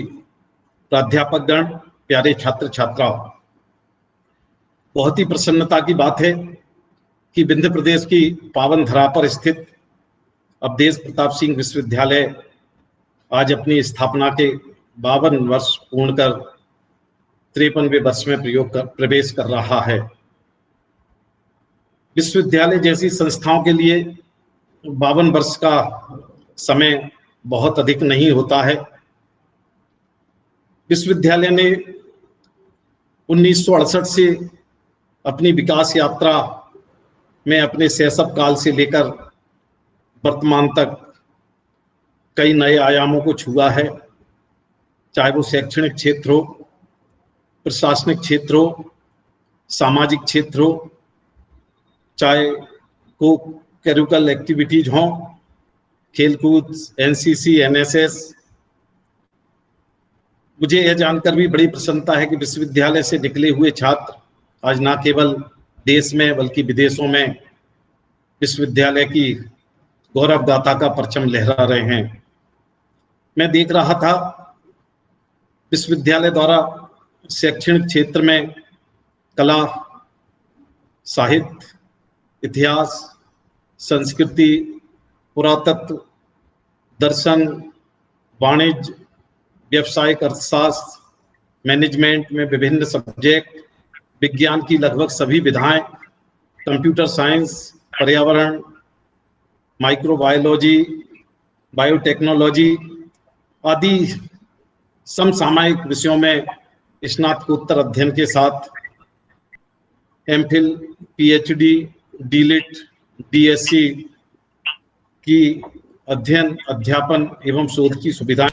प्राध्यापकगण, प्यारे छात्र छात्राओं, बहुत ही प्रसन्नता की बात है कि विंध्य प्रदेश की पावन धरा पर स्थित अवधेश प्रताप सिंह विश्वविद्यालय आज अपनी स्थापना के 52 वर्ष पूर्ण कर 53वें वर्ष में प्रवेश कर रहा है। विश्वविद्यालय जैसी संस्थाओं के लिए 52 वर्ष का समय बहुत अधिक नहीं होता है। विश्वविद्यालय ने 1968 से अपनी विकास यात्रा में अपने शैशव काल से लेकर वर्तमान तक कई नए आयामों को छुआ है, चाहे वो शैक्षणिक क्षेत्र हो, प्रशासनिक क्षेत्र हो, सामाजिक क्षेत्र हो, चाहे को करिकुलर एक्टिविटीज हों, खेलकूद, एनसीसी, एनएसएस। मुझे यह जानकर भी बड़ी प्रसन्नता है कि विश्वविद्यालय से निकले हुए छात्र आज न केवल देश में बल्कि विदेशों में विश्वविद्यालय की गौरव गाथा का परचम लहरा रहे हैं। मैं देख रहा था विश्वविद्यालय द्वारा शैक्षणिक क्षेत्र में कला, साहित्य, इतिहास, संस्कृति, पुरातत्व, दर्शन, वाणिज्य, व्यावसायिक अर्थशास्त्र, मैनेजमेंट में विभिन्न सब्जेक्ट, विज्ञान की लगभग सभी विधाएं, कंप्यूटर साइंस, पर्यावरण, माइक्रोबायोलॉजी, बायोटेक्नोलॉजी आदि समसामयिक विषयों में स्नातकोत्तर अध्ययन के साथ एमफिल, पीएचडी, डीलिट, डीएससी की अध्ययन, अध्यापन एवं शोध की सुविधाएं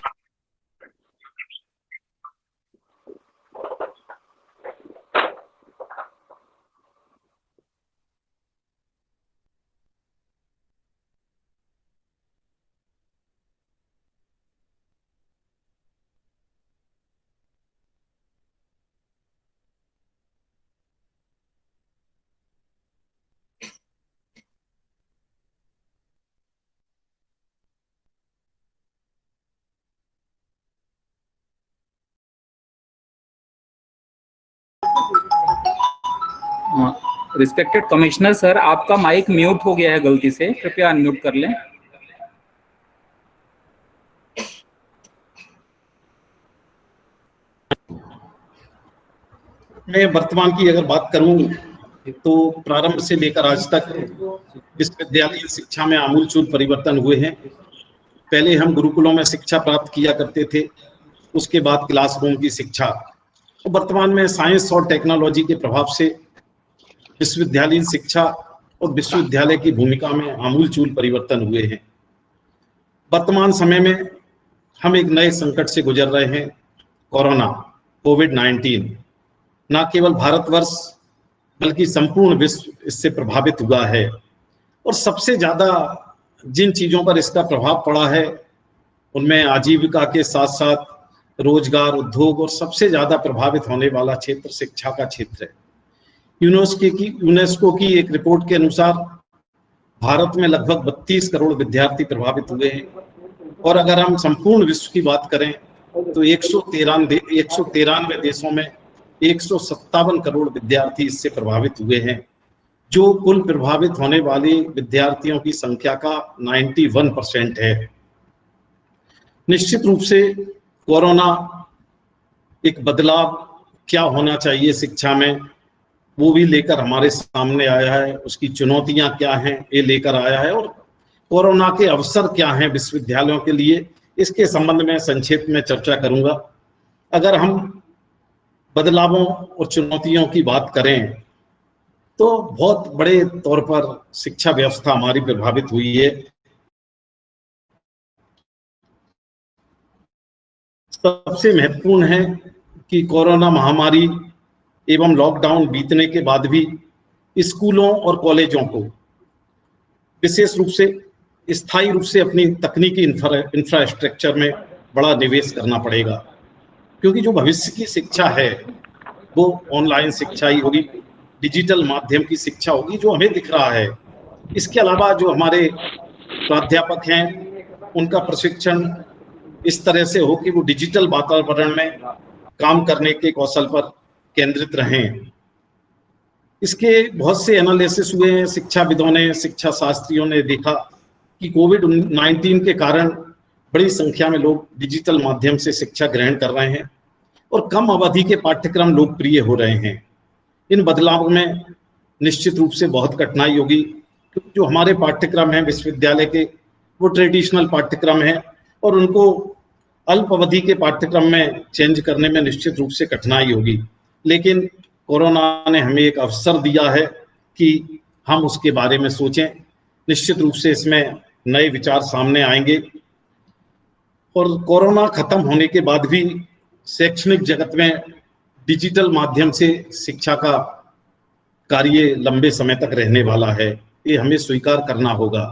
रिस्पेक्टेड कमिश्नर सर, आपका माइक म्यूट हो गया है गलती से, कृपया अनम्यूट कर लें। मैं वर्तमान की अगर बात करूं तो प्रारंभ से लेकर आज तक विश्वविद्यालय शिक्षा में आमूलचूल परिवर्तन हुए हैं। पहले हम गुरुकुलों में शिक्षा प्राप्त किया करते थे, उसके बाद क्लासरूम की शिक्षा। तो वर्तमान में साइंस और टेक्नोलॉजी के प्रभाव से विश्वविद्यालय शिक्षा और विश्वविद्यालय की भूमिका में आमूलचूल परिवर्तन हुए हैं। वर्तमान समय में हम एक नए संकट से गुजर रहे हैं, कोरोना कोविड-19। न केवल भारतवर्ष बल्कि संपूर्ण विश्व इससे प्रभावित हुआ है, और सबसे ज्यादा जिन चीजों पर इसका प्रभाव पड़ा है उनमें आजीविका के साथ साथ रोजगार, उद्योग, और सबसे ज्यादा प्रभावित होने वाला क्षेत्र शिक्षा का क्षेत्र है। यूनेस्को की एक रिपोर्ट के अनुसार भारत में लगभग 32 करोड़ विद्यार्थी प्रभावित हुए हैं, और अगर हम संपूर्ण विश्व की बात करें तो 193 देशों में 157 करोड़ विद्यार्थी इससे प्रभावित हुए हैं, जो कुल प्रभावित होने वाले विद्यार्थियों की संख्या का 91% है। निश्चित रूप से कोरोना एक बदलाव क्या होना चाहिए शिक्षा में, वो भी लेकर हमारे सामने आया है, उसकी चुनौतियां क्या हैं ये लेकर आया है, और कोरोना के अवसर क्या हैं विश्वविद्यालयों के लिए, इसके संबंध में संक्षेप में चर्चा करूंगा। अगर हम बदलावों और चुनौतियों की बात करें तो बहुत बड़े तौर पर शिक्षा व्यवस्था हमारी प्रभावित हुई है। सबसे महत्वपूर्ण है कि कोरोना महामारी एवं लॉकडाउन बीतने के बाद भी स्कूलों और कॉलेजों को विशेष रूप से स्थायी रूप से अपनी तकनीकी इंफ्रास्ट्रक्चर में बड़ा निवेश करना पड़ेगा, क्योंकि जो भविष्य की शिक्षा है वो ऑनलाइन शिक्षा ही होगी, डिजिटल माध्यम की शिक्षा होगी, जो हमें दिख रहा है। इसके अलावा जो हमारे प्राध्यापक हैं उनका प्रशिक्षण इस तरह से हो कि वो डिजिटल वातावरण में काम करने के कौशल पर केंद्रित रहें। इसके बहुत से एनालिसिस हुए हैं, शिक्षाविदों ने, शिक्षा शास्त्रियों ने देखा कि कोविड-19 के कारण बड़ी संख्या में लोग डिजिटल माध्यम से शिक्षा ग्रहण कर रहे हैं और कम अवधि के पाठ्यक्रम लोकप्रिय हो रहे हैं। इन बदलाव में निश्चित रूप से बहुत कठिनाई होगी, क्योंकि जो हमारे पाठ्यक्रम हैं विश्वविद्यालय के वो ट्रेडिशनल पाठ्यक्रम हैं, और उनको अल्प अवधि के पाठ्यक्रम में चेंज करने में निश्चित रूप से कठिनाई होगी। लेकिन कोरोना ने हमें एक अवसर दिया है कि हम उसके बारे में सोचें। निश्चित रूप से इसमें नए विचार सामने आएंगे, और कोरोना खत्म होने के बाद भी शैक्षणिक जगत में डिजिटल माध्यम से शिक्षा का कार्य लंबे समय तक रहने वाला है, ये हमें स्वीकार करना होगा।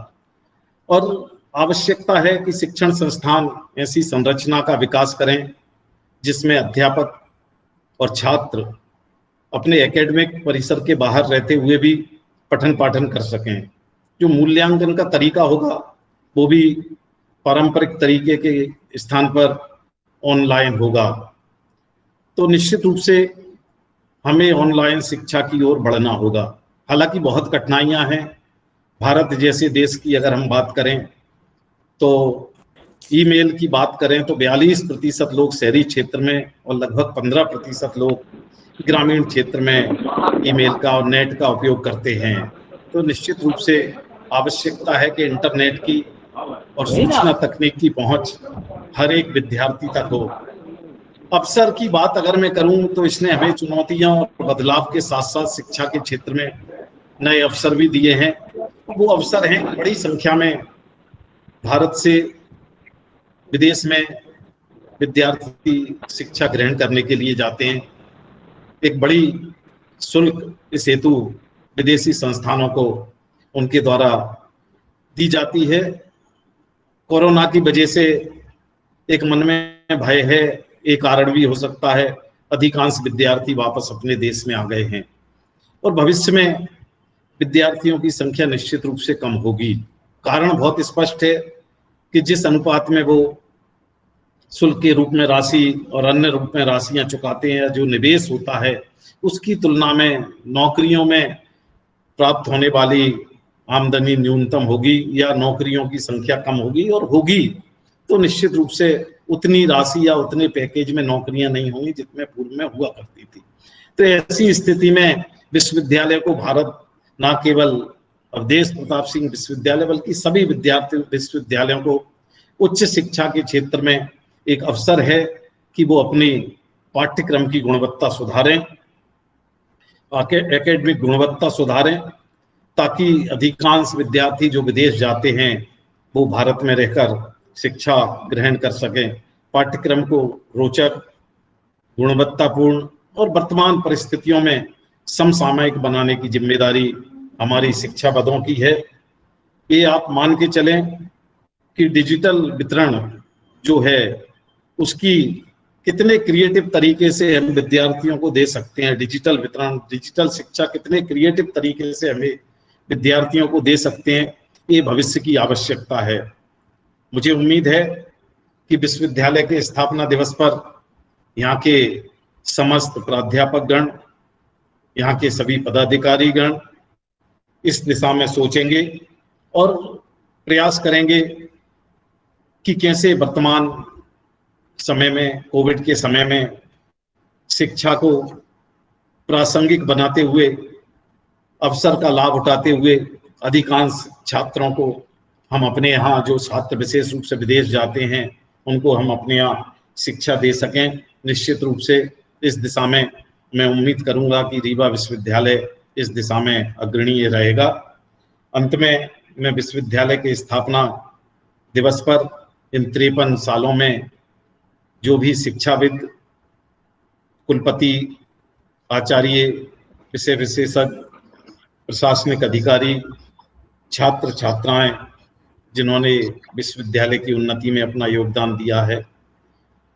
और आवश्यकता है कि शिक्षण संस्थान ऐसी संरचना का विकास करें जिसमें अध्यापक और छात्र अपने एकेडमिक परिसर के बाहर रहते हुए भी पठन पाठन कर सकें। जो मूल्यांकन का तरीका होगा वो भी पारंपरिक तरीके के स्थान पर ऑनलाइन होगा। तो निश्चित रूप से हमें ऑनलाइन शिक्षा की ओर बढ़ना होगा। हालांकि बहुत कठिनाइयां हैं। भारत जैसे देश की अगर हम बात करें तो ईमेल की बात करें तो 42% लोग शहरी क्षेत्र में और लगभग 15% लोग ग्रामीण क्षेत्र में ईमेल का और नेट का उपयोग करते हैं। तो निश्चित रूप से आवश्यकता है कि इंटरनेट की और सूचना तकनीक की पहुंच हर एक विद्यार्थी तक हो। अवसर की बात अगर मैं करूं तो इसने हमें चुनौतियां और बदलाव के साथ साथ शिक्षा के क्षेत्र में नए अवसर भी दिए हैं। वो अवसर हैं, बड़ी संख्या में भारत से विदेश में विद्यार्थी शिक्षा ग्रहण करने के लिए जाते हैं। एक बड़ी शुल्क इस हेतु विदेशी संस्थानों को उनके द्वारा दी जाती है। कोरोना की वजह से एक मन में भय है, एक कारण भी हो सकता है, अधिकांश विद्यार्थी वापस अपने देश में आ गए हैं और भविष्य में विद्यार्थियों की संख्या निश्चित रूप से कम होगी। कारण बहुत स्पष्ट है कि जिस अनुपात में वो शुल्क के रूप में राशि और अन्य रूप में राशियां चुकाते हैं, जो निवेश होता है उसकी तुलना में नौकरियों में प्राप्त होने वाली आमदनी न्यूनतम होगी या नौकरियों की संख्या कम होगी, और होगी तो निश्चित रूप से उतनी राशि या उतने पैकेज में नौकरियां नहीं होंगी जितने पूर्व में हुआ करती थी। तो ऐसी स्थिति में विश्वविद्यालय को भारत न केवल अवधेश प्रताप सिंह विश्वविद्यालय बल्कि सभी विद्यार्थी विश्वविद्यालयों को उच्च शिक्षा के क्षेत्र में एक अवसर है कि वो अपनी पाठ्यक्रम की गुणवत्ता सुधारें, एकेडमिक गुणवत्ता सुधारें, ताकि अधिकांश विद्यार्थी जो विदेश जाते हैं वो भारत में रहकर शिक्षा ग्रहण कर सकें। पाठ्यक्रम को रोचक, गुणवत्तापूर्ण और वर्तमान परिस्थितियों में समसामयिक बनाने की जिम्मेदारी हमारी शिक्षाविदों की है। ये आप मान के चलें कि डिजिटल वितरण जो है उसकी कितने क्रिएटिव तरीके से हम विद्यार्थियों को दे सकते हैं, डिजिटल वितरण, डिजिटल शिक्षा कितने क्रिएटिव तरीके से हमें विद्यार्थियों को दे सकते हैं, ये भविष्य की आवश्यकता है। मुझे उम्मीद है कि विश्वविद्यालय के स्थापना दिवस पर यहाँ के समस्त प्राध्यापक गण, यहाँ के सभी पदाधिकारी गण इस दिशा में सोचेंगे और प्रयास करेंगे कि कैसे वर्तमान समय में, कोविड के समय में शिक्षा को प्रासंगिक बनाते हुए, अवसर का लाभ उठाते हुए अधिकांश छात्रों को हम अपने यहाँ, जो छात्र विशेष रूप से विदेश जाते हैं, उनको हम अपने यहाँ शिक्षा दे सकें। निश्चित रूप से इस दिशा में मैं उम्मीद करूंगा कि रीवा विश्वविद्यालय इस दिशा में अग्रणीय रहेगा। अंत में मैं विश्वविद्यालय के स्थापना दिवस पर इन 53 सालों में जो भी शिक्षाविद, कुलपति, आचार्य, विषय विशेषज्ञ, प्रशासनिक अधिकारी, छात्र छात्राएं जिन्होंने विश्वविद्यालय की उन्नति में अपना योगदान दिया है,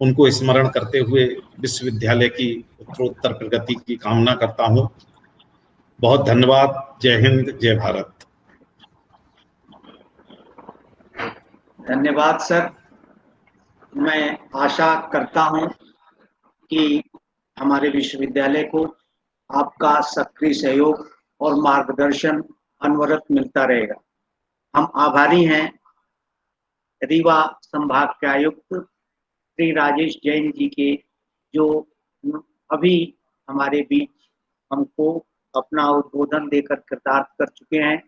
उनको स्मरण करते हुए विश्वविद्यालय की उत्तरोत्तर प्रगति की कामना करता हूं। बहुत धन्यवाद। जय हिंद, जय भारत। धन्यवाद सर। मैं आशा करता हूं कि हमारे विश्वविद्यालय को आपका सक्रिय सहयोग और मार्गदर्शन अनवरत मिलता रहेगा। हम आभारी हैं रीवा संभाग के आयुक्त श्री राजेश जैन जी के, जो अभी हमारे बीच हमको अपना उद्बोधन देकर कृतार्थ कर चुके हैं।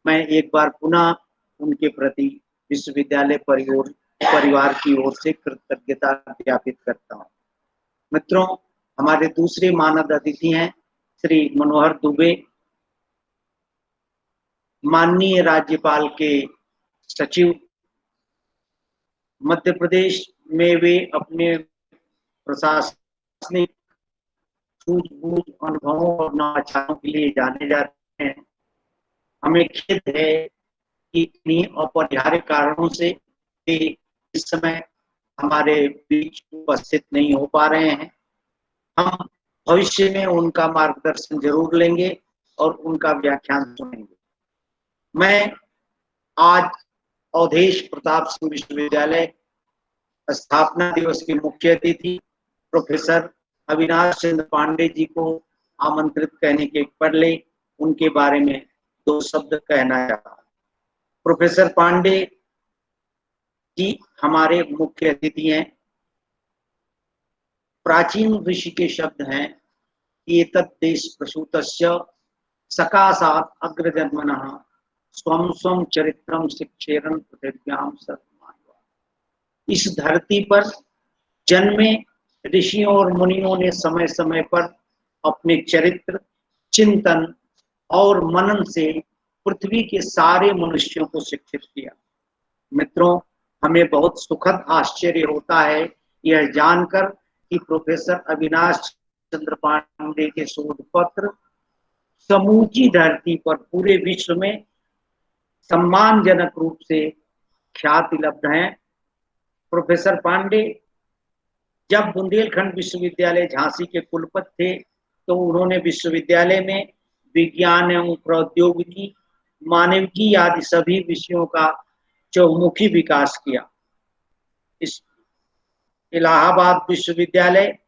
मैं एक बार पुनः उनके प्रति विश्वविद्यालय परिवार की ओर से कृतज्ञता ज्ञापित करता हूँ। मित्रों, हमारे दूसरे मानद अतिथि हैं श्री मनोहर दुबे, माननीय राज्यपाल के सचिव। मध्य प्रदेश में वे अपने प्रशासनिक सूझबूझ, अनुभवों और नवाचारों के लिए जाने जाते हैं। हमें खेद है कि इन्हीं अपरिहार्य कारणों से वे इस समय हमारे बीच उपस्थित नहीं हो पा रहे हैं। हम भविष्य में उनका मार्गदर्शन जरूर लेंगे और उनका व्याख्यान सुनेंगे। मैं आज अवधेश प्रताप सिंह विश्वविद्यालय स्थापना दिवस के मुख्य अतिथि प्रोफेसर अविनाश चंद्र पांडे जी को आमंत्रित करने के बदले उनके बारे में 2 शब्द कहना चाहता हूं। प्रोफेसर पांडे जी हमारे मुख्य अतिथि हैं। प्राचीन ऋषि के शब्द हैं, एतत् देश प्रसूतस्य सकाशात् अग्रजन्मनः स्वं स्वं चरित्रम शिक्षेरन् पृथिव्याम सर्वमानवा। इस धरती पर जन्मे ऋषियों और मुनियों ने समय समय पर अपने चरित्र, चिंतन और मनन से पृथ्वी के सारे मनुष्यों को शिक्षित किया। मित्रों, हमें बहुत सुखद आश्चर्य होता है यह जानकर कि प्रोफेसर अविनाश चंद्र पांडे के शोध पत्र समूची धरती पर पूरे विश्व में सम्मानजनक रूप से ख्याति लब्ध हैं। प्रोफेसर पांडे जब बुंदेलखंड विश्वविद्यालय झांसी के कुलपति थे तो उन्होंने विश्वविद्यालय में विज्ञान एवं प्रौद्योगिकी, मानविकी आदि सभी विषयों का चौमुखी विकास किया। इस इलाहाबाद विश्वविद्यालय,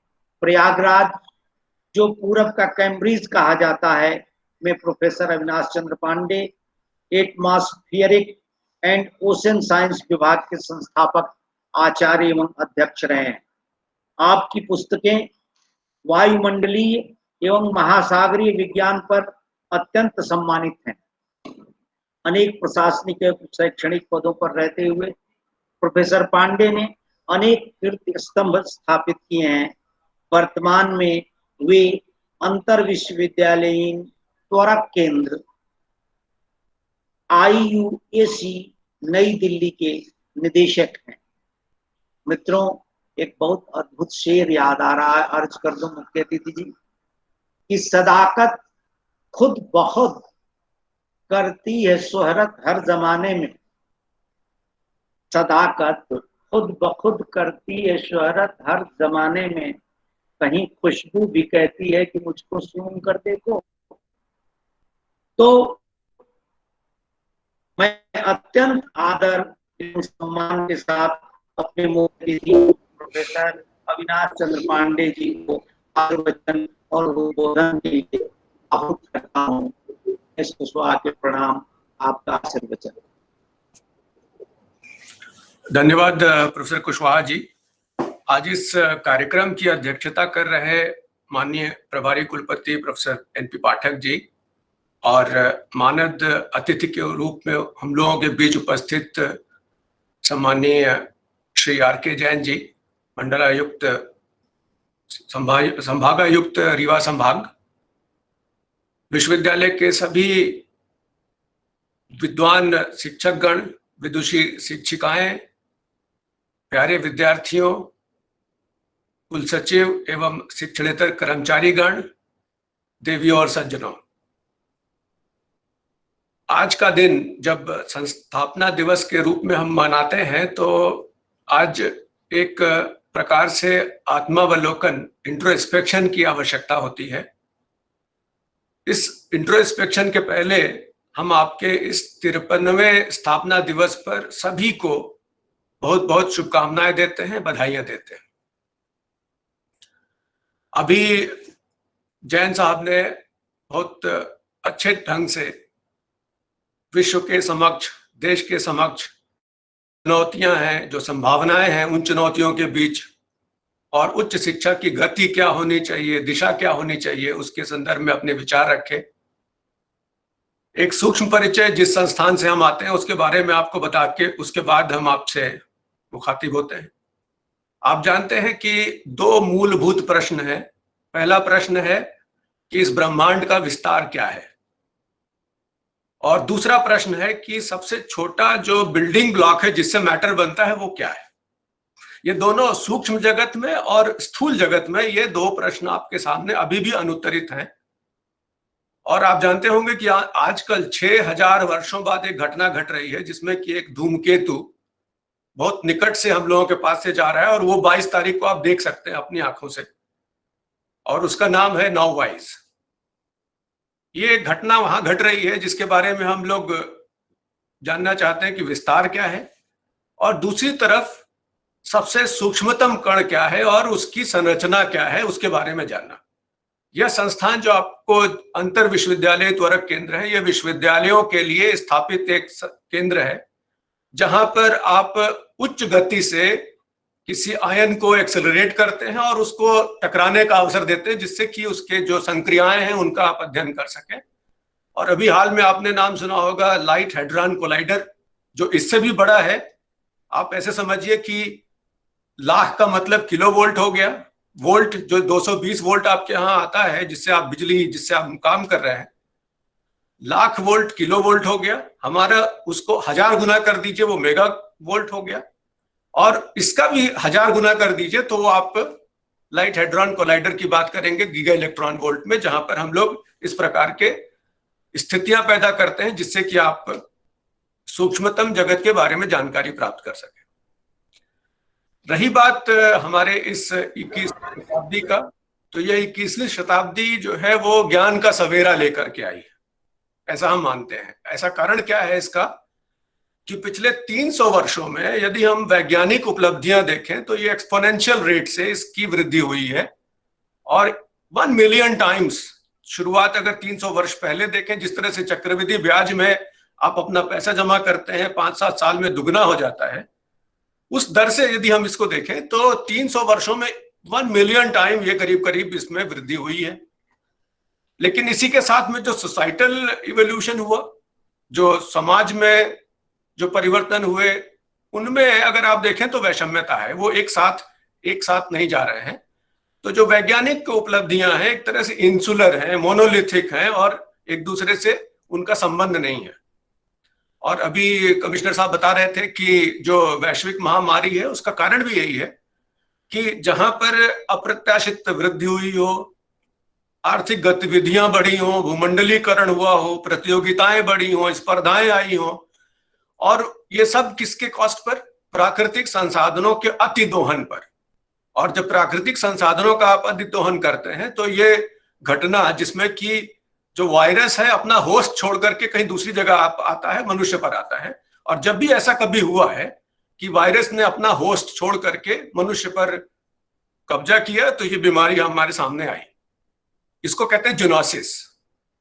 प्रयागराज जो पूरब का कैम्ब्रिज कहा जाता है, में professor Avinash Chandra Pandey atmospheric and ocean science विभाग के संस्थापक आचार्य एवं अध्यक्ष रहे हैं। आपकी पुस्तकें वायुमंडलीय एवं महासागरीय विज्ञान पर अत्यंत सम्मानित हैं। अनेक प्रशासनिक एवं शैक्षणिक पदों पर रहते हुए प्रोफेसर पांडे ने अनेक कीर्ति स्तंभ स्थापित किए हैं। वर्तमान में वे अंतर विश्वविद्यालयीन त्वरक केंद्र IUAC नई दिल्ली के निदेशक हैं। मित्रों, एक बहुत अद्भुत शेर याद आ रहा है, अर्ज कर दो मुख्य अतिथि जी कि सदाकत खुद ब खुद करती है शोहरत हर जमाने में। सदाकत खुद ब खुद करती है शोहरत हर जमाने में, कहीं खुशबू भी कहती है कि मुझको सूंघ कर देखो। तो मैं अत्यंत आदर एवं सम्मान के साथ अपने मुख्य अतिथि प्रोफेसर अविनाश चंद्र पांडे जी को आशीर्वचन और उद्बोधन के लिए आहूत करता हूँ। कुशवाहा के प्रणाम, आपका आशीर्वचन। धन्यवाद प्रोफेसर कुशवाहा जी। आज इस कार्यक्रम की अध्यक्षता कर रहे माननीय प्रभारी कुलपति प्रोफेसर NP पाठक जी और मानद अतिथि के रूप में हम लोगों के बीच उपस्थित सम्माननीय श्री RK जैन जी, मंडलायुक्त संभागायुक्त रीवा संभाग, विश्वविद्यालय के सभी विद्वान शिक्षकगण, विदुषी शिक्षिकाएं, प्यारे विद्यार्थियों, कुल सचिव एवं शिक्षणेतर कर्मचारीगण, देवियों और सज्जनों, आज का दिन जब संस्थापना दिवस के रूप में हम मनाते हैं तो आज एक प्रकार से आत्मावलोकन, इंट्रोस्पेक्शन की आवश्यकता होती है। इस इंट्रोस्पेक्शन के पहले हम आपके इस 53वें स्थापना दिवस पर सभी को बहुत बहुत शुभकामनाएं देते हैं, बधाइयां देते हैं। अभी जैन साहब ने बहुत अच्छे ढंग से विश्व के समक्ष, देश के समक्ष चुनौतियां हैं, जो संभावनाएं हैं, उन चुनौतियों के बीच और उच्च शिक्षा की गति क्या होनी चाहिए, दिशा क्या होनी चाहिए, उसके संदर्भ में अपने विचार रखे। एक सूक्ष्म परिचय जिस संस्थान से हम आते हैं उसके बारे में आपको बता के उसके बाद हम आपसे मुखातिब होते हैं। आप जानते हैं कि दो मूलभूत प्रश्न है। पहला प्रश्न है कि इस ब्रह्मांड का विस्तार क्या है, और दूसरा प्रश्न है कि सबसे छोटा जो बिल्डिंग ब्लॉक है जिससे मैटर बनता है वो क्या है। ये दोनों सूक्ष्म जगत में और स्थूल जगत में ये दो प्रश्न आपके सामने अभी भी अनुत्तरित हैं। और आप जानते होंगे कि आजकल 6000 वर्षों बाद एक घटना घट रही है जिसमें कि एक धूमकेतु बहुत निकट से हम लोगों के पास से जा रहा है, और वो 22 तारीख को आप देख सकते हैं अपनी आंखों से, और उसका नाम है नाउवाइज। ये घटना वहां घट रही है जिसके बारे में हम लोग जानना चाहते हैं कि विस्तार क्या है, और दूसरी तरफ सबसे सूक्ष्मतम कण क्या है और उसकी संरचना क्या है उसके बारे में जानना। यह संस्थान जो आपको अंतर विश्वविद्यालय त्वरक केंद्र है, यह विश्वविद्यालयों के लिए स्थापित एक केंद्र है जहां पर आप उच्च गति से किसी आयन को एक्सेलरेट करते हैं और उसको टकराने का अवसर देते हैं, जिससे कि उसके जो संक्रियाएं हैं उनका आप अध्ययन कर सकें। और अभी हाल में आपने नाम सुना होगा लाइट हेड्रॉन कोलाइडर, जो इससे भी बड़ा है। आप ऐसे समझिए कि लाख का मतलब किलोवोल्ट हो गया। वोल्ट जो 220 वोल्ट आपके यहाँ आता है जिससे आप बिजली, जिससे आप काम कर रहे हैं, लाख वोल्ट किलोवोल्ट हो गया। हमारा उसको 1000 गुना कर दीजिए, वो मेगा वोल्ट हो गया, और इसका भी 1000 गुना कर दीजिए तो आप लाइट हेड्रॉन कोलाइडर की बात करेंगे गीगा इलेक्ट्रॉन वोल्ट में, जहां पर हम लोग इस प्रकार के स्थितियां पैदा करते हैं जिससे कि आप सूक्ष्मतम जगत के बारे में जानकारी प्राप्त कर सकें। रही बात हमारे इस 21वीं शताब्दी का, तो यह 21वीं शताब्दी जो है वो ज्ञान का सवेरा लेकर के आई है, ऐसा हम मानते हैं। ऐसा कारण क्या है इसका कि पिछले 300 वर्षों में यदि हम वैज्ञानिक उपलब्धियां देखें तो ये एक्सपोनेंशियल रेट से इसकी वृद्धि हुई है, और 1 मिलियन टाइम्स शुरुआत अगर 300 वर्ष पहले देखें, जिस तरह से चक्रवृद्धि ब्याज में आप अपना पैसा जमा करते हैं 5-7 साल में दुगना हो जाता है, उस दर से यदि हम इसको देखें तो 300 वर्षों में 1 मिलियन टाइम ये करीब करीब इसमें वृद्धि हुई है। लेकिन इसी के साथ में जो सोसाइटल इवोल्यूशन हुआ, जो समाज में जो परिवर्तन हुए, उनमें अगर आप देखें तो वैषम्यता है, वो एक साथ नहीं जा रहे हैं। तो जो वैज्ञानिक उपलब्धियां हैं एक तरह से इंसुलर हैं, मोनोलिथिक हैं और एक दूसरे से उनका संबंध नहीं है। और अभी कमिश्नर साहब बता रहे थे कि जो वैश्विक महामारी है उसका कारण भी यही है कि जहां पर अप्रत्याशित वृद्धि हुई हो, आर्थिक गतिविधियां बढ़ी हो, भूमंडलीकरण हुआ हो, प्रतियोगिताएं बढ़ी हो, स्पर्धाएं आई हो, और ये सब किसके कॉस्ट पर? प्राकृतिक संसाधनों के अति दोहन पर। और जब प्राकृतिक संसाधनों का आप अति दोहन करते हैं तो ये घटना जिसमें कि जो वायरस है अपना होस्ट छोड़ करके कहीं दूसरी जगह आता है, मनुष्य पर आता है। और जब भी ऐसा कभी हुआ है कि वायरस ने अपना होस्ट छोड़ करके मनुष्य पर कब्जा किया तो ये बीमारी हमारे सामने आई। इसको कहते हैं जूनोसिस।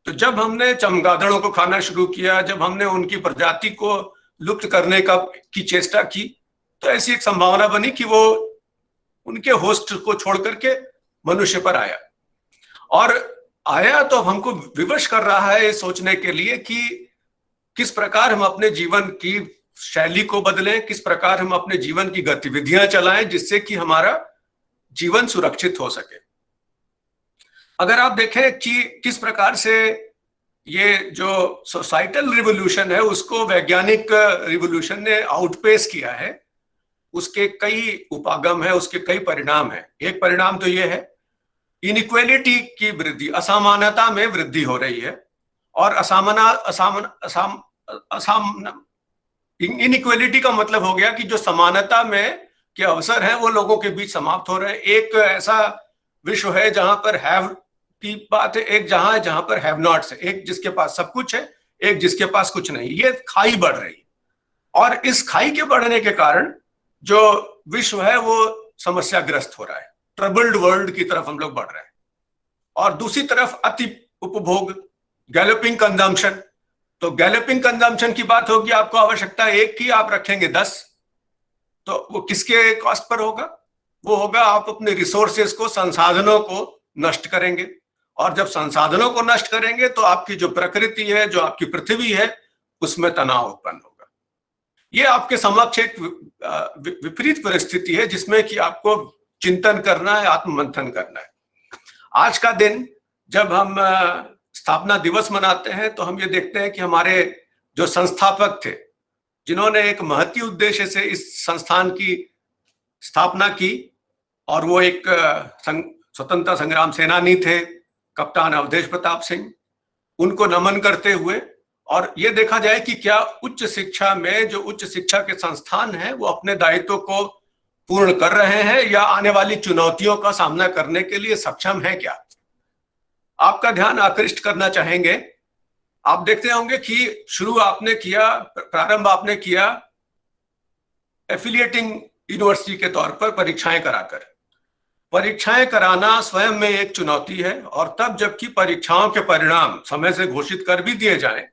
तो जब हमने चमगादड़ों को खाना शुरू किया, जब हमने उनकी प्रजाति को लुप्त करने की चेष्टा की, तो ऐसी एक संभावना बनी कि वो उनके होस्ट को छोड़ करके मनुष्य पर आया। और आया तो हमको विवश कर रहा है सोचने के लिए कि किस प्रकार हम अपने जीवन की शैली को बदलें, किस प्रकार हम अपने जीवन की गतिविधियां चलाएं जिससे कि हमारा जीवन सुरक्षित हो सके। अगर आप देखें कि किस प्रकार से ये जो सोसाइटल रिवोल्यूशन है उसको वैज्ञानिक रिवोल्यूशन ने आउटपेस किया है, उसके कई उपागम है, उसके कई परिणाम है। एक परिणाम तो ये है इनइक्वालिटी की वृद्धि, असमानता में वृद्धि हो रही है। और इनइक्वालिटी का मतलब हो गया कि जो समानता में के अवसर हैं वो लोगों के बीच समाप्त हो रहे हैं। एक ऐसा विश्व है जहां पर हैव की बात है, एक जहां है जहां पर हैव नॉट्स है, एक जिसके पास सब कुछ है, एक जिसके पास कुछ नहीं। ये खाई बढ़ रही है और इस खाई के बढ़ने के कारण जो विश्व है वो समस्याग्रस्त हो रहा है, ट्रबल्ड वर्ल्ड की तरफ हम लोग बढ़ रहे हैं। और दूसरी तरफ अति उपभोग, गैलोपिंग कंजम्पशन। तो गैलोपिंग कंजम्पशन की बात होगी, आपको आवश्यकता एक की, आप रखेंगे 10, तो वो किसके कॉस्ट पर होगा? वो होगा आप अपने रिसोर्सेज को, संसाधनों को नष्ट करेंगे। और जब संसाधनों को नष्ट करेंगे तो आपकी जो प्रकृति है, जो आपकी पृथ्वी है, उसमें तनाव उत्पन्न होगा। ये आपके समक्ष एक विपरीत परिस्थिति है जिसमें कि आपको चिंतन करना है, आत्ममंथन करना है। आज का दिन जब हम स्थापना दिवस मनाते हैं तो हम ये देखते हैं कि हमारे जो संस्थापक थे, जिन्होंने एक महती उद्देश्य से इस संस्थान की स्थापना की, और वो एक स्वतंत्रता संग्राम सेनानी थे, कप्तान अवधेश प्रताप सिंह, उनको नमन करते हुए और ये देखा जाए कि क्या उच्च शिक्षा में जो उच्च शिक्षा के संस्थान हैं वो अपने दायित्व को पूर्ण कर रहे हैं या आने वाली चुनौतियों का सामना करने के लिए सक्षम है क्या? आपका ध्यान आकृष्ट करना चाहेंगे। आप देखते होंगे कि प्रारंभ आपने किया एफिलिएटिंग यूनिवर्सिटी के तौर पर परीक्षाएं कराकर। परीक्षाएं कराना स्वयं में एक चुनौती है, और तब जबकि परीक्षाओं के परिणाम समय से घोषित कर भी दिए जाएं,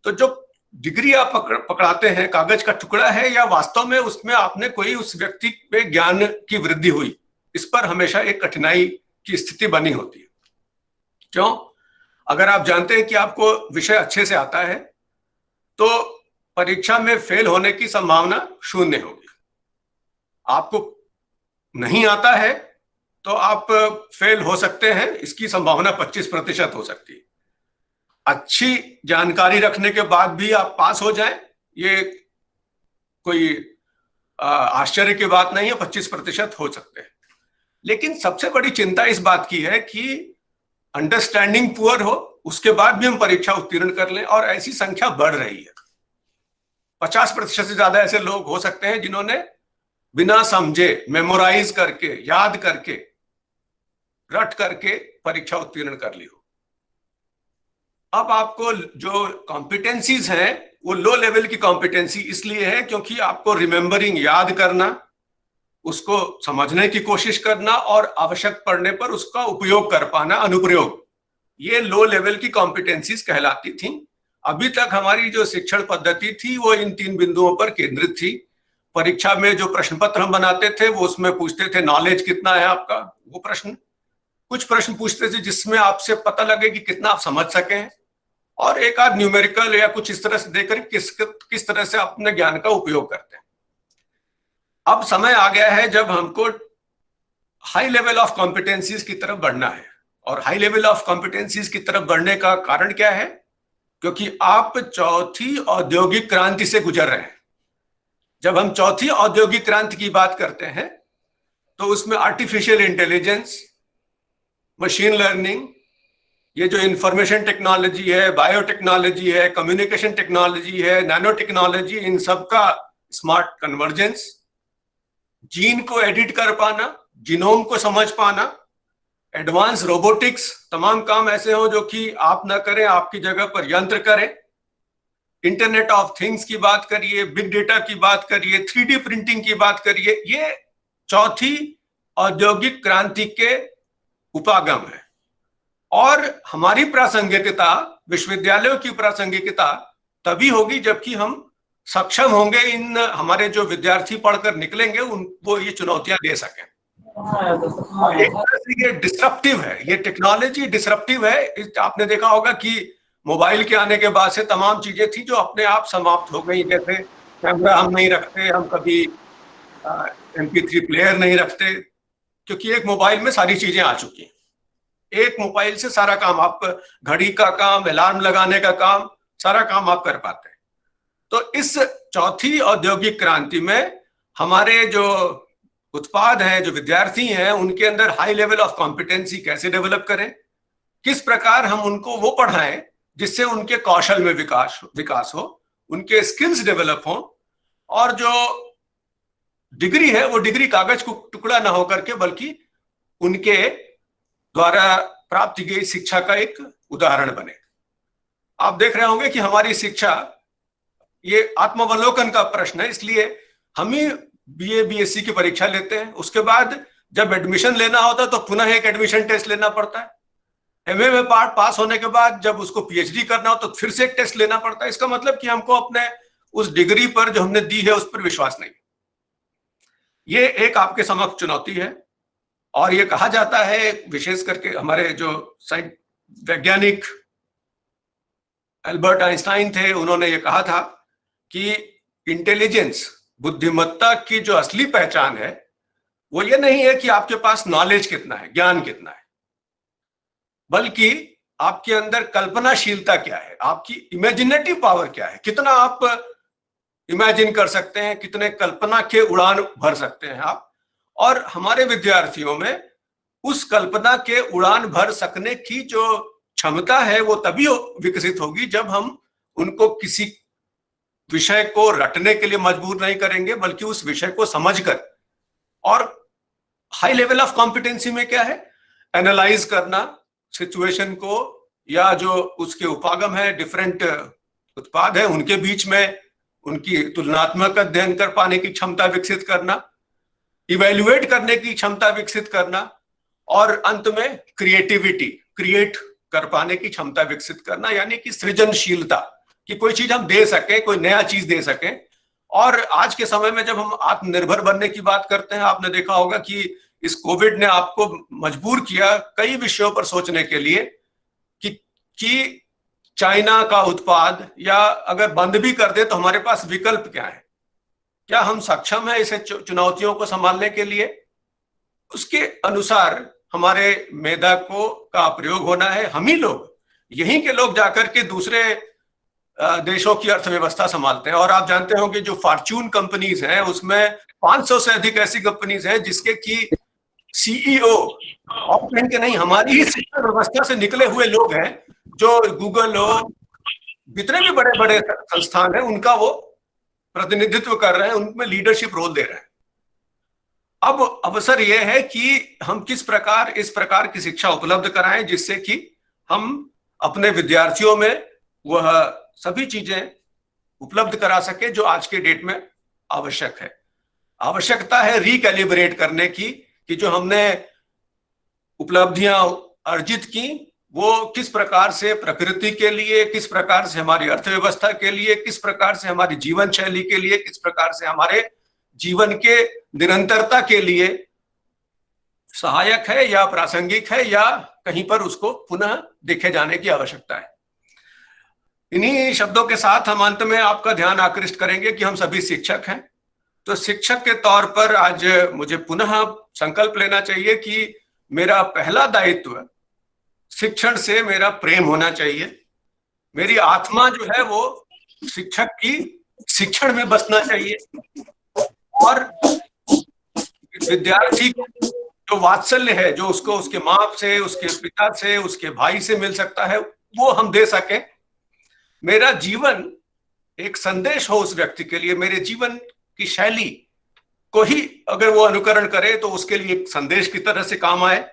तो जो डिग्री आप पकड़ाते हैं कागज का टुकड़ा है या वास्तव में उसमें आपने कोई उस व्यक्ति पे ज्ञान की वृद्धि हुई, इस पर हमेशा एक कठिनाई की स्थिति बनी होती है। क्यों? अगर आप जानते हैं कि आपको विषय अच्छे से आता है तो परीक्षा में फेल होने की संभावना शून्य होगी। आपको नहीं आता है तो आप फेल हो सकते हैं, इसकी संभावना 25% हो सकती है। अच्छी जानकारी रखने के बाद भी आप पास हो जाएं, ये कोई आश्चर्य की बात नहीं है, 25% हो सकते हैं। लेकिन सबसे बड़ी चिंता इस बात की है कि अंडरस्टैंडिंग पुअर हो, उसके बाद भी हम परीक्षा उत्तीर्ण कर लें, और ऐसी संख्या बढ़ रही है। 50% से ज्यादा ऐसे लोग हो सकते हैं जिन्होंने बिना समझे, मेमोराइज करके, याद करके, रट करके परीक्षा उत्तीर्ण कर ली हो। अब आपको जो कॉम्पिटेंसीज हैं वो लो लेवल की कॉम्पिटेंसी इसलिए है क्योंकि आपको रिमेंबरिंग, याद करना, उसको समझने की कोशिश करना और आवश्यक पड़ने पर उसका उपयोग कर पाना, अनुप्रयोग, ये लो लेवल की कॉम्पिटेंसीज कहलाती थी। अभी तक हमारी जो शिक्षण पद्धति थी वो इन 3 बिंदुओं पर केंद्रित थी। परीक्षा में जो प्रश्न पत्र हम बनाते थे वो उसमें पूछते थे नॉलेज कितना है आपका, वो प्रश्न, कुछ प्रश्न पूछते थे जिसमें आपसे पता लगे कि कितना आप समझ सके, और एक आध न्यूमेरिकल या कुछ इस तरह से देकर किस तरह से अपने ज्ञान का उपयोग करते हैं। अब समय आ गया है जब हमको हाई लेवल ऑफ कॉम्पिटेंसीज की तरफ बढ़ना है। और हाई लेवल ऑफ कॉम्पिटेंसीज की तरफ बढ़ने का कारण क्या है? क्योंकि आप चौथी औद्योगिक क्रांति से गुजर रहे हैं। जब हम चौथी औद्योगिक क्रांति की बात करते हैं तो उसमें आर्टिफिशियल इंटेलिजेंस, मशीन लर्निंग, ये जो इंफॉर्मेशन टेक्नोलॉजी है, बायोटेक्नोलॉजी है, कम्युनिकेशन टेक्नोलॉजी है, नैनो टेक्नोलॉजी, इन सब का स्मार्ट कन्वर्जेंस, जीन को एडिट कर पाना, जीनोम को समझ पाना, एडवांस रोबोटिक्स, तमाम काम ऐसे हो जो कि आप ना करें, आपकी जगह पर यंत्र करें, इंटरनेट ऑफ थिंग्स की बात करिए, बिग डेटा की बात करिए, 3D प्रिंटिंग की बात करिए, ये चौथी औद्योगिक क्रांति के उपागम है। और हमारी प्रासंगिकता, विश्वविद्यालयों की प्रासंगिकता तभी होगी जबकि हम सक्षम होंगे इन हमारे जो विद्यार्थी पढ़कर निकलेंगे उनको ये चुनौतियां दे सकें। एक तरह से ये डिसरप्टिव है, ये टेक्नोलॉजी डिसरप्टिव है। आपने देखा होगा कि मोबाइल के आने के बाद से तमाम चीजें थी जो अपने आप समाप्त हो गई। जैसे कैमरा हम नहीं रखते, हम कभी MP3 प्लेयर नहीं रखते, क्योंकि एक मोबाइल में सारी चीजें आ चुकी हैं। एक मोबाइल से सारा काम, आप घड़ी का काम, अलार्म लगाने का काम, सारा काम आप कर पाते हैं। तो इस चौथी औद्योगिक क्रांति में हमारे जो उत्पाद हैं, जो विद्यार्थी हैं, उनके अंदर हाई लेवल ऑफ कॉम्पिटेंसी कैसे डेवलप करें, किस प्रकार हम उनको वो पढ़ाएं जिससे उनके कौशल में विकास हो, उनके स्किल्स डेवलप हो, और जो डिग्री है वो डिग्री कागज को टुकड़ा ना होकर के बल्कि उनके द्वारा प्राप्त की गई शिक्षा का एक उदाहरण बने। आप देख रहे होंगे कि हमारी शिक्षा ये आत्मावलोकन का प्रश्न है, इसलिए हम ही BA BSc की परीक्षा लेते हैं। उसके बाद जब एडमिशन लेना होता है तो पुनः एक एडमिशन टेस्ट लेना पड़ता है। MA में पास होने के बाद जब उसको PhD करना हो तो फिर से एक टेस्ट लेना पड़ता है। इसका मतलब कि हमको अपने उस डिग्री पर जो हमने दी है उस पर विश्वास नहीं। ये एक आपके समक्ष चुनौती है। और ये कहा जाता है, विशेष करके हमारे जो वैज्ञानिक एल्बर्ट आइंस्टाइन थे, उन्होंने ये कहा था कि इंटेलिजेंस, बुद्धिमत्ता की जो असली पहचान है वो ये नहीं है कि आपके पास नॉलेज कितना है, ज्ञान कितना है, बल्कि आपके अंदर कल्पनाशीलता क्या है, आपकी इमेजिनेटिव पावर क्या है, कितना आप इमेजिन कर सकते हैं, कितने कल्पना के उड़ान भर सकते हैं आप। और हमारे विद्यार्थियों में उस कल्पना के उड़ान भर सकने की जो क्षमता है वो तभी विकसित होगी जब हम उनको किसी विषय को रटने के लिए मजबूर नहीं करेंगे, बल्कि उस विषय को समझकर। और हाई लेवल ऑफ कॉम्पिटेंसी में क्या है? एनालाइज करना सिचुएशन को, या जो उसके उपागम है, डिफरेंट उत्पाद है, उनके बीच में उनकी तुलनात्मक अध्ययन कर पाने की क्षमता विकसित करना, इवेल्युएट करने की क्षमता विकसित करना, और अंत में क्रिएटिविटी, क्रिएट कर पाने की क्षमता विकसित करना, यानी कि सृजनशीलता, कि कोई चीज हम दे सके, कोई नया चीज दे सके। और आज के समय में जब हम आत्मनिर्भर बनने की बात करते हैं, आपने देखा होगा कि इस कोविड ने आपको मजबूर किया कई विषयों पर सोचने के लिए कि चाइना का उत्पाद या अगर बंद भी कर दे तो हमारे पास विकल्प क्या है, क्या हम सक्षम है इसे चुनौतियों को संभालने के लिए। उसके अनुसार हमारे मेधा का प्रयोग होना है। हम ही लोग, यहीं के लोग जाकर के दूसरे देशों की अर्थव्यवस्था संभालते हैं। और आप जानते हो कि जो फॉर्च्यून कंपनीज हैं उसमें 500 से अधिक ऐसी कंपनीज हैं जिसके की CEO ऑफलाइन के नहीं, हमारी ही शिक्षा व्यवस्था से निकले हुए लोग हैं, जो गूगल हो, जितने भी बड़े बड़े संस्थान हैं उनका वो प्रतिनिधित्व कर रहे हैं, उनमें लीडरशिप रोल दे रहे हैं। अब अवसर यह है कि हम किस प्रकार इस प्रकार की शिक्षा उपलब्ध कराएं जिससे कि हम अपने विद्यार्थियों में वह सभी चीजें उपलब्ध करा सके जो आज के डेट में आवश्यक है। आवश्यकता है रिकैलिब्रेट करने की, कि जो हमने उपलब्धियां अर्जित की वो किस प्रकार से प्रकृति के लिए, किस प्रकार से हमारी अर्थव्यवस्था के लिए, किस प्रकार से हमारी जीवन शैली के लिए, किस प्रकार से हमारे जीवन के निरंतरता के लिए सहायक है या प्रासंगिक है या कहीं पर उसको पुनः देखे जाने की आवश्यकता है। इन्हीं शब्दों के साथ हम अंत में आपका ध्यान आकृष्ट करेंगे कि हम सभी शिक्षक हैं। तो शिक्षक के तौर पर आज मुझे पुनः संकल्प लेना चाहिए कि मेरा पहला दायित्व शिक्षण से मेरा प्रेम होना चाहिए। मेरी आत्मा जो है वो शिक्षक की शिक्षण में बसना चाहिए और विद्यार्थी जो वात्सल्य है जो उसको उसके माँ से, उसके पिता से, उसके भाई से मिल सकता है वो हम दे सके। मेरा जीवन एक संदेश हो उस व्यक्ति के लिए, मेरे जीवन की शैली को ही अगर वो अनुकरण करे तो उसके लिए एक संदेश की तरह से काम आए।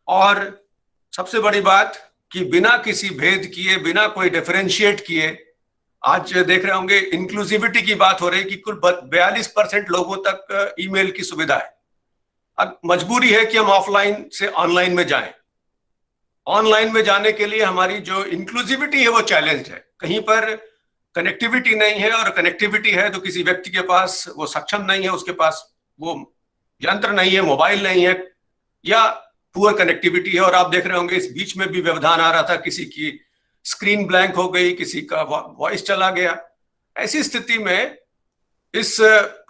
और सबसे बड़ी बात कि बिना किसी भेद किए, बिना कोई डिफरेंशिएट किए, आज देख रहे होंगे इंक्लूसिविटी की बात हो रही कि कुल 42% लोगों तक ईमेल की सुविधा है। अब मजबूरी है कि हम ऑफलाइन से ऑनलाइन में जाएं। ऑनलाइन में जाने के लिए हमारी जो इंक्लूसिविटी है वो चैलेंज है। कहीं पर कनेक्टिविटी नहीं है और कनेक्टिविटी है तो किसी व्यक्ति के पास वो सक्षम नहीं है, उसके पास वो यंत्र नहीं है, मोबाइल नहीं है या पुअर कनेक्टिविटी है। और आप देख रहे होंगे इस बीच में भी व्यवधान आ रहा था, किसी की स्क्रीन ब्लैंक हो गई, किसी का वॉइस चला गया। ऐसी स्थिति में इस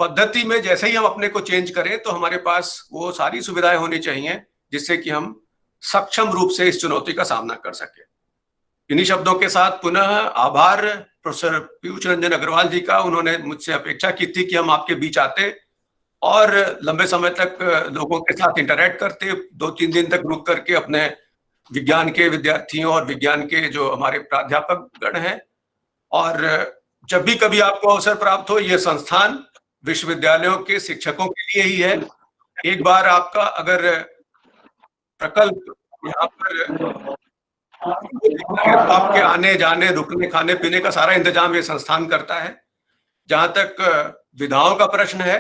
पद्धति में जैसे ही हम अपने को चेंज करें तो हमारे पास वो सारी सुविधाएं होनी चाहिए जिससे कि हम सक्षम रूप से इस चुनौती का सामना कर सके। इन्हीं शब्दों के साथ पुनः आभार प्रोफेसर पीयूष रंजन अग्रवाल जी का। उन्होंने मुझसे अपेक्षा की थी कि हम आपके बीच आते और लंबे समय तक लोगों के साथ इंटरैक्ट करते, 2-3 दिन तक रुक करके अपने विज्ञान के विद्यार्थियों और विज्ञान के जो हमारे प्राध्यापक गण हैं। और जब भी कभी आपको अवसर प्राप्त हो, ये संस्थान विश्वविद्यालयों के शिक्षकों के लिए ही है। एक बार आपका अगर प्रकल्प यहाँ पर आपके आने जाने, रुकने, खाने पीने का सारा इंतजाम ये संस्थान करता है। जहां तक विधाओं का प्रश्न है,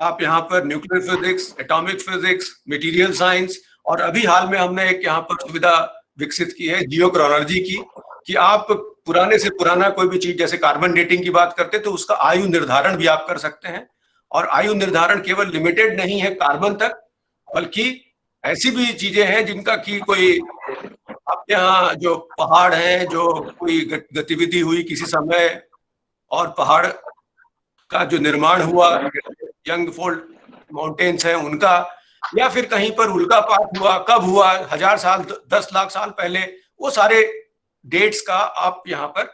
आप यहाँ पर nuclear physics, atomic physics, material science और अभी हाल में हमने एक यहाँ पर सुविधा विकसित की है जियोक्रोनोलॉजी की, कि आप पुराने से पुराना कोई भी चीज, जैसे कार्बन डेटिंग की बात करते तो उसका आयु निर्धारण भी आप कर सकते हैं। और आयु निर्धारण केवल लिमिटेड नहीं है कार्बन तक, बल्कि ऐसी भी चीजें हैं जिनका कि कोई आपके यहाँ जो पहाड़ हैं, जो कोई गतिविधि हुई किसी समय और पहाड़ का जो निर्माण हुआ, यंग फोल्ड माउंटेन्स हैं उनका, या फिर कहीं पर उल्कापात हुआ, कब हुआ, 1000 साल 10 लाख साल पहले, वो सारे डेट्स का आप यहाँ पर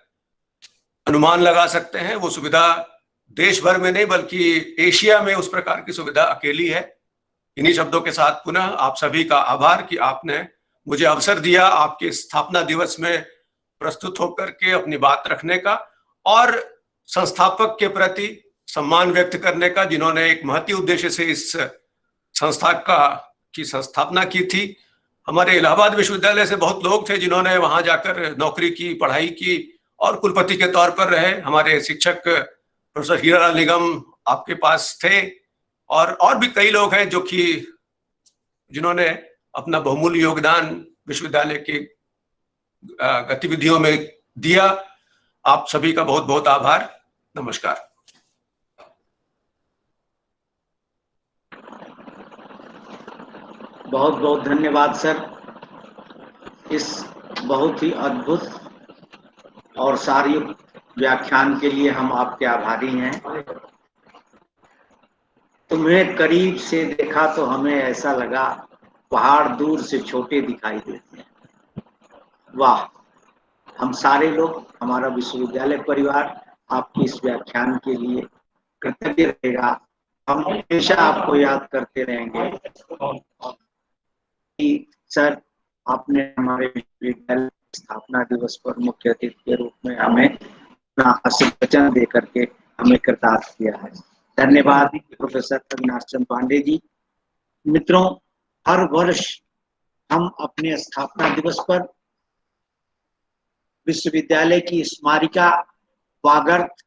अनुमान लगा सकते हैं। वो सुविधा देश भर में नहीं बल्कि एशिया में उस प्रकार की सुविधा अकेली है। इन्हीं शब्दों के साथ पुनः आप सभी का आभार कि आपने मुझे अवसर दिया आपके स्थापना दिवस में प्रस्तुत होकर के अपनी बात रखने का और संस्थापक के प्रति सम्मान व्यक्त करने का, जिन्होंने एक महती उद्देश्य से इस संस्था की स्थापना की थी। हमारे इलाहाबाद विश्वविद्यालय से बहुत लोग थे जिन्होंने वहां जाकर नौकरी की, पढ़ाई की और कुलपति के तौर पर रहे। हमारे शिक्षक प्रोफेसर हीरालाल निगम आपके पास थे और भी कई लोग हैं जो कि जिन्होंने अपना बहुमूल्य योगदान विश्वविद्यालय की गतिविधियों में दिया। आप सभी का बहुत बहुत आभार। नमस्कार। बहुत बहुत धन्यवाद सर, इस बहुत ही अद्भुत और सारी व्याख्यान के लिए हम आपके आभारी हैं। तुम्हें करीब से देखा तो हमें ऐसा लगा पहाड़ दूर से छोटे दिखाई देते हैं। वाह, हम सारे लोग, हमारा विश्वविद्यालय परिवार आपके इस व्याख्यान के लिए कृतज्ञ रहेगा। हम हमेशा आपको याद करते रहेंगे कि सर आपने हमारे विश्वविद्यालय स्थापना दिवस पर मुख्य अतिथि के रूप में हमें अपना आशीर्वचन दे करके हमें कृतार्थ किया है। धन्यवाद प्रोफेसर अविनाश चंद्र पांडे जी। मित्रों, हर वर्ष हम अपने स्थापना दिवस पर विश्वविद्यालय की स्मारिका वागर्थ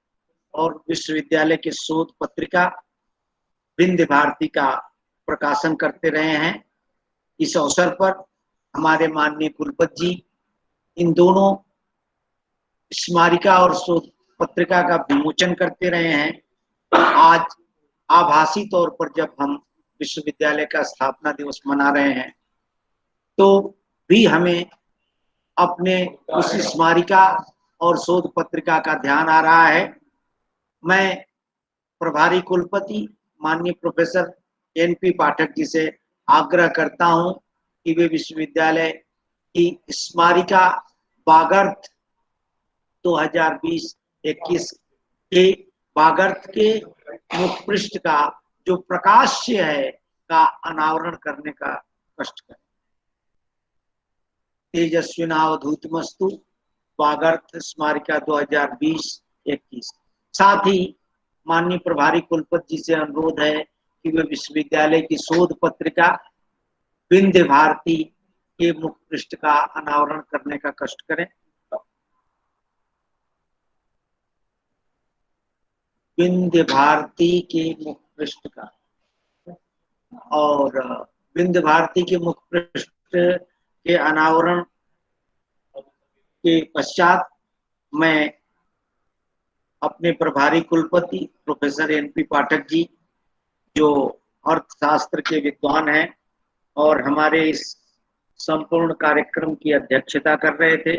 और विश्वविद्यालय के शोध पत्रिका विंध्य भारती का प्रकाशन करते रहे हैं। इस अवसर पर हमारे माननीय कुलपति जी इन दोनों स्मारिका और शोध पत्रिका का विमोचन करते रहे हैं। आज आभासी तौर पर जब हम विश्वविद्यालय का स्थापना दिवस मना रहे हैं तो भी हमें अपने उस स्मारिका और शोध पत्रिका का ध्यान आ रहा है। मैं प्रभारी कुलपति माननीय प्रोफेसर एनपी पाठक जी से आग्रह करता हूं कि वे विश्वविद्यालय की स्मारिका बागर्थ 2020-21 के बागर्थ के मुख पृष्ठ का जो प्रकाश्य है का अनावरण करने का कष्ट करें। तेजस्विनावधूतमस्तु बागर्थ स्मारिका 2020-21। साथ ही माननीय प्रभारी कुलपति जी से अनुरोध है कि वे विश्वविद्यालय की शोध पत्रिका विंध्य भारती के मुख पृष्ठ का अनावरण करने का कष्ट करें। विंध्य भारती के मुख पृष्ठ का, और विंध्य भारती के मुख पृष्ठ के अनावरण के पश्चात मैं अपने प्रभारी कुलपति प्रोफेसर एनपी पाठक जी जो अर्थशास्त्र के विद्वान हैं और हमारे इस संपूर्ण कार्यक्रम की अध्यक्षता कर रहे थे,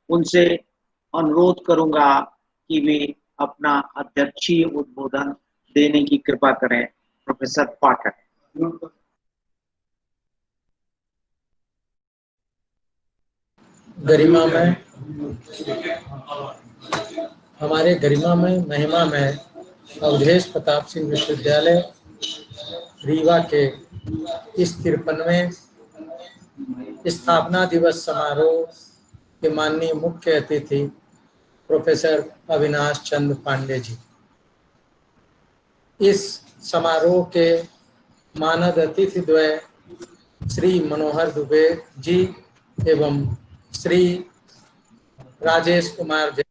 उनसे अनुरोध करूंगा कि वे अपना अध्यक्षीय उद्बोधन देने की कृपा करें। प्रोफेसर पाठक। गरिमा में हमारे गरिमा में महिमा में अवधेश प्रताप सिंह विश्वविद्यालय रीवा के इस 53वें स्थापना दिवस समारोह के माननीय मुख्य अतिथि प्रोफेसर अविनाश चंद्र पांडे जी, इस समारोह के मानद अतिथि द्वय श्री मनोहर दुबे जी एवं श्री राजेश कुमार जी,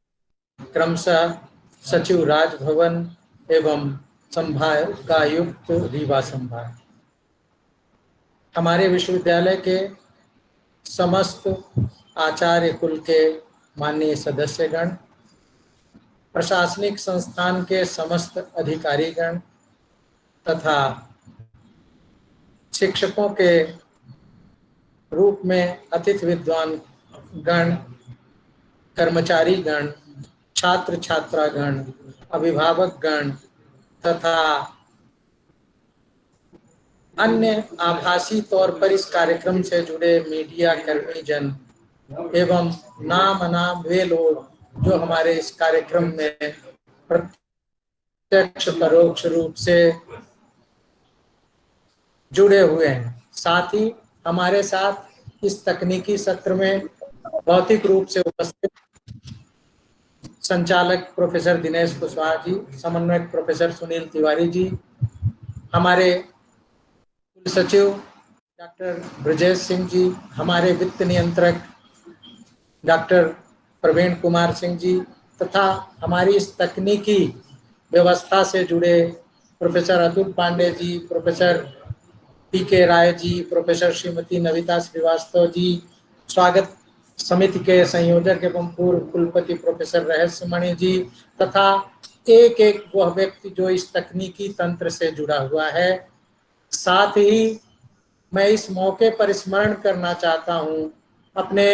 क्रमशः सचिव राजभवन एवं संभागायुक्त रीवा संभाग, हमारे विश्वविद्यालय के समस्त आचार्य कुल के माननीय सदस्यगण, प्रशासनिक संस्थान के समस्त अधिकारीगण तथा शिक्षकों के रूप में अतिथि विद्वान गण, कर्मचारी गण, छात्र छात्रागण, अभिभावक गण तथा अन्य आभासी तौर पर इस कार्यक्रम से जुड़े मीडिया कर्मी जन एवं नाम अनाम वे लोग जो हमारे इस कार्यक्रम में प्रत्यक्ष परोक्ष रूप से जुड़े हुए हैं। साथ ही हमारे साथ इस तकनीकी सत्र में भौतिक रूप से उपस्थित संचालक प्रोफेसर दिनेश कुशवाहा जी, समन्वयक प्रोफेसर सुनील तिवारी जी, हमारे कुल सचिव डॉक्टर ब्रजेश सिंह जी, हमारे वित्त नियंत्रक डॉक्टर प्रवीण कुमार सिंह जी तथा हमारी इस तकनीकी व्यवस्था से जुड़े प्रोफेसर अतुल पांडे जी, प्रोफेसर पीके राय जी, प्रोफेसर श्रीमती नविता श्रीवास्तव जी, स्वागत समिति के संयोजक एवं पूर्व कुलपति प्रोफेसर रहस्यमणि जी तथा एक एक वह व्यक्ति जो इस तकनीकी तंत्र से जुड़ा हुआ है। साथ ही मैं इस मौके पर स्मरण करना चाहता हूं अपने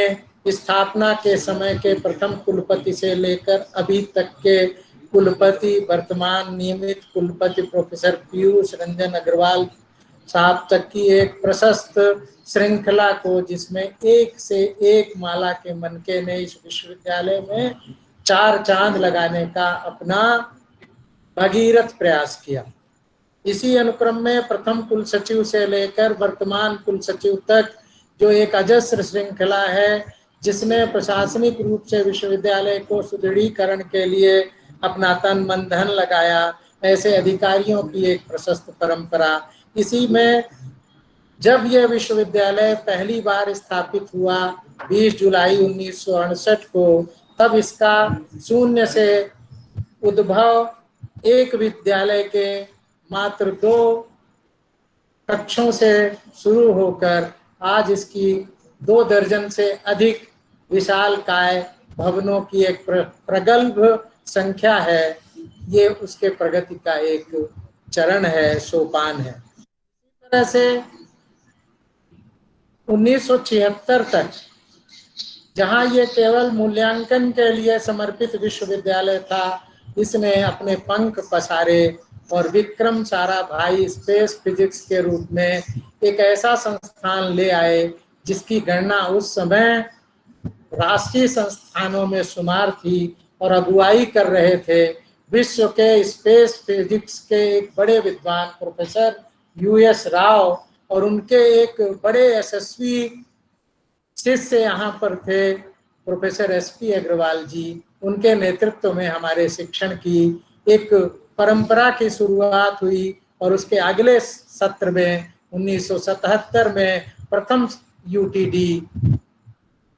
स्थापना के समय के प्रथम कुलपति से लेकर अभी तक के कुलपति, वर्तमान नियमित कुलपति प्रोफेसर पीयूष रंजन अग्रवाल साहब तक की एक प्रशस्त श्रृंखला को, जिसमें एक से एक माला के मनके ने इस विश्वविद्यालय में 4 चांद लगाने का अपना भगीरथ प्रयास किया। इसी अनुक्रम में प्रथम कुल सचिव से लेकर वर्तमान कुल सचिव तक जो एक अजस्र श्रृंखला है, जिसने प्रशासनिक रूप से विश्वविद्यालय को सुदृढ़ीकरण के लिए अपना तन मन धन लगाया, ऐसे अधिकारियों की एक प्रशस्त परंपरा। इसी में जब यह विश्वविद्यालय पहली बार स्थापित हुआ 20 जुलाई 1968 को, तब इसका शून्य से उद्भव एक विद्यालय के मात्र 2 कक्षों से शुरू होकर आज इसकी 2 दर्जन से अधिक विशालकाय भवनों की एक प्रगल्भ संख्या है। ये उसके प्रगति का एक चरण है, सोपान है। इस तरह से 1976 तक जहां ये केवल मूल्यांकन के लिए समर्पित विश्वविद्यालय था, इसने अपने पंख पसारे और विक्रम साराभाई स्पेस फिजिक्स के रूप में एक ऐसा संस्थान ले आए जिसकी गणना उस समय राष्ट्रीय संस्थानों में शुमार थी और अगुवाई कर रहे थे विश्व के स्पेस फिजिक्स के एक बड़े विद्वान प्रोफेसर यूएस राव, और उनके एक बड़े यशस्वी शिष्य यहाँ पर थे प्रोफेसर एसपी अग्रवाल जी। उनके नेतृत्व में हमारे शिक्षण की एक परंपरा की शुरुआत हुई और उसके अगले सत्र में 1977 में प्रथम यूटीडी,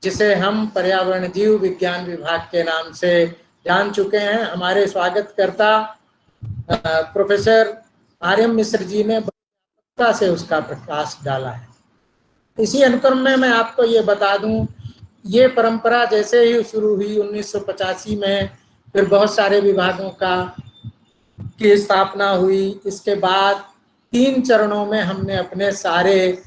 जिसे हम पर्यावरण जीव विज्ञान विभाग के नाम से जान चुके हैं, हमारे स्वागतकर्ता प्रोफेसर आर्यम मिश्र जी ने व्यापकता से उसका प्रकाश डाला है। इसी अनुक्रम में मैं आपको ये बता दूं, ये परंपरा जैसे ही शुरू हुई 1985 में, फिर बहुत सारे विभागों की स्थापना हुई। इसके बाद 3 चरणों में हमने अपने सारे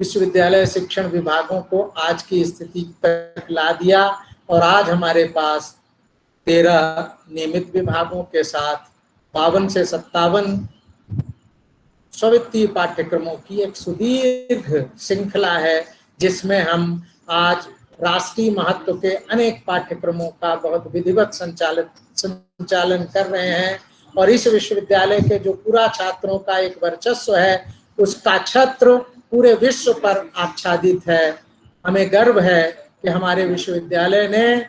विश्वविद्यालय शिक्षण विभागों को आज की स्थिति तक ला दिया और आज हमारे पास 13 नियमित विभागों के साथ 52 से 57 स्वीकृत पाठ्यक्रमों की एक सुदीर्घ श्रृंखला है, जिसमें हम आज राष्ट्रीय महत्व के अनेक पाठ्यक्रमों का बहुत विधिवत संचालन कर रहे हैं। और इस विश्वविद्यालय के जो पूरा छात्रों का एक वर्चस्व है, उसका छत्र पूरे विश्व पर आच्छादित है। हमें गर्व है कि हमारे विश्वविद्यालय ने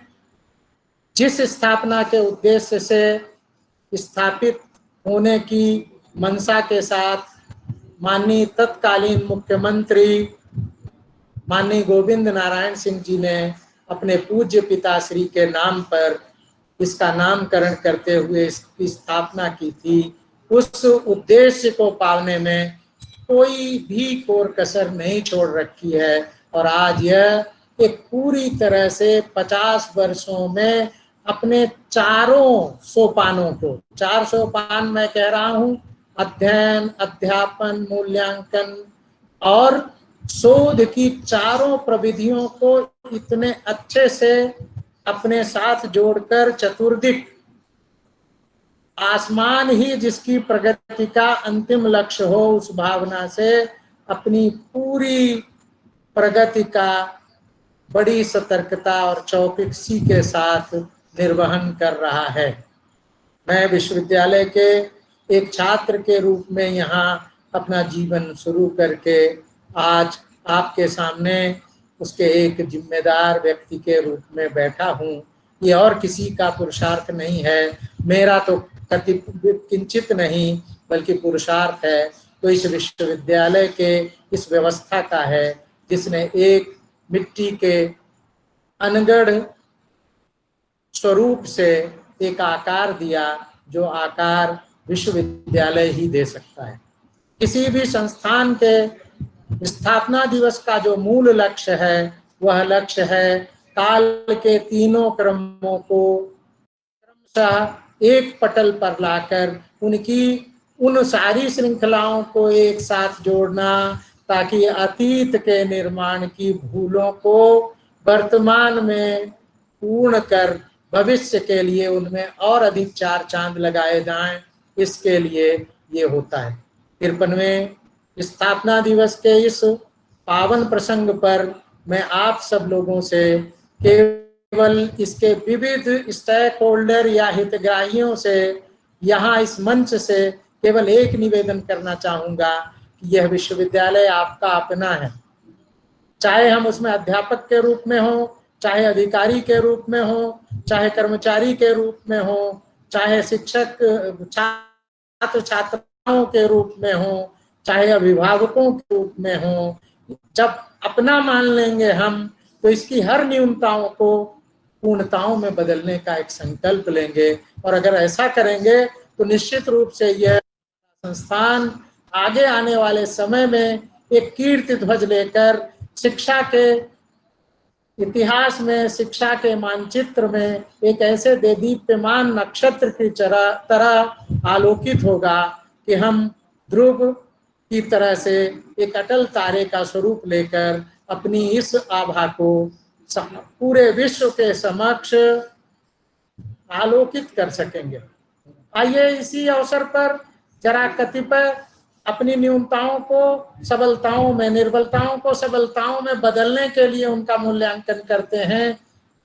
जिस स्थापना के उद्देश्य से स्थापित होने की मंशा के साथ माननीय तत्कालीन मुख्यमंत्री माननीय गोविंद नारायण सिंह जी ने अपने पूज्य पिताश्री के नाम पर इसका नामकरण करते हुए इसकी स्थापना की थी, उस उद्देश्य को पाने में कोई भी कोर कसर नहीं छोड़ रखी है। और आज यह एक पूरी तरह से 50 वर्षों में अपने चारों सोपानों को, 4 सोपान मैं कह रहा हूं, अध्ययन, अध्यापन, मूल्यांकन और शोध की चारों प्रविधियों को इतने अच्छे से अपने साथ जोड़कर चतुर्दिक आसमान ही जिसकी प्रगति का अंतिम लक्ष्य हो, उस भावना से अपनी पूरी प्रगति का बड़ी सतर्कता और चौकसी के साथ निर्वहन कर रहा है। मैं विश्वविद्यालय के एक छात्र के रूप में यहाँ अपना जीवन शुरू करके आज आपके सामने उसके एक जिम्मेदार व्यक्ति के रूप में बैठा हूँ। ये और किसी का पुरुषार्थ नहीं है, मेरा तो किंचित नहीं बल्कि पुरुषार्थ है तो इस विश्वविद्यालय के इस व्यवस्था का है, जिसने एक मिट्टी के अनगढ़ स्वरूप से एक आकार दिया, जो आकार विश्वविद्यालय ही दे सकता है। किसी भी संस्थान के स्थापना दिवस का जो मूल लक्ष्य है, वह लक्ष्य है काल के तीनों क्रमों को क्रमशः एक पटल पर लाकर उनकी उन सारी श्रृंखलाओं को एक साथ जोड़ना, ताकि अतीत के निर्माण की भूलों को वर्तमान में पूर्ण कर भविष्य के लिए उनमें और अधिक 4 चांद लगाए जाएं। इसके लिए ये होता है। 53वें स्थापना दिवस के इस पावन प्रसंग पर मैं आप सब लोगों से केवल इसके विविध स्टेक होल्डर या हितग्राहियों से यहाँ इस मंच से केवल एक निवेदन करना चाहूँगा कि यह विश्वविद्यालय आपका अपना है। चाहे हम उसमें अध्यापक के रूप में हो, चाहे अधिकारी के रूप में हो, चाहे कर्मचारी के रूप में हो, चाहे शिक्षक छात्र छात्राओं के रूप में हो, चाहे अभिभावकों के रूप में हो, जब अपना मान लेंगे हम तो इसकी हर न्यूनताओं को पूर्णताओं में बदलने का एक संकल्प लेंगे। और अगर ऐसा करेंगे तो निश्चित रूप से यह संस्थान आगे आने वाले समय में एक कीर्ति ध्वज लेकर शिक्षा के इतिहास में, शिक्षा के मानचित्र में एक ऐसे देदीप्यमान नक्षत्र की तरह आलोकित होगा कि हम ध्रुव की तरह से एक अटल तारे का स्वरूप लेकर अपनी इस आभा को पूरे विश्व के समक्ष आलोकित कर सकेंगे। आइए इसी अवसर पर जरा कतिपय अपनी न्यूनताओं को सबलताओं में, निर्बलताओं को सबलताओं में बदलने के लिए उनका मूल्यांकन करते हैं।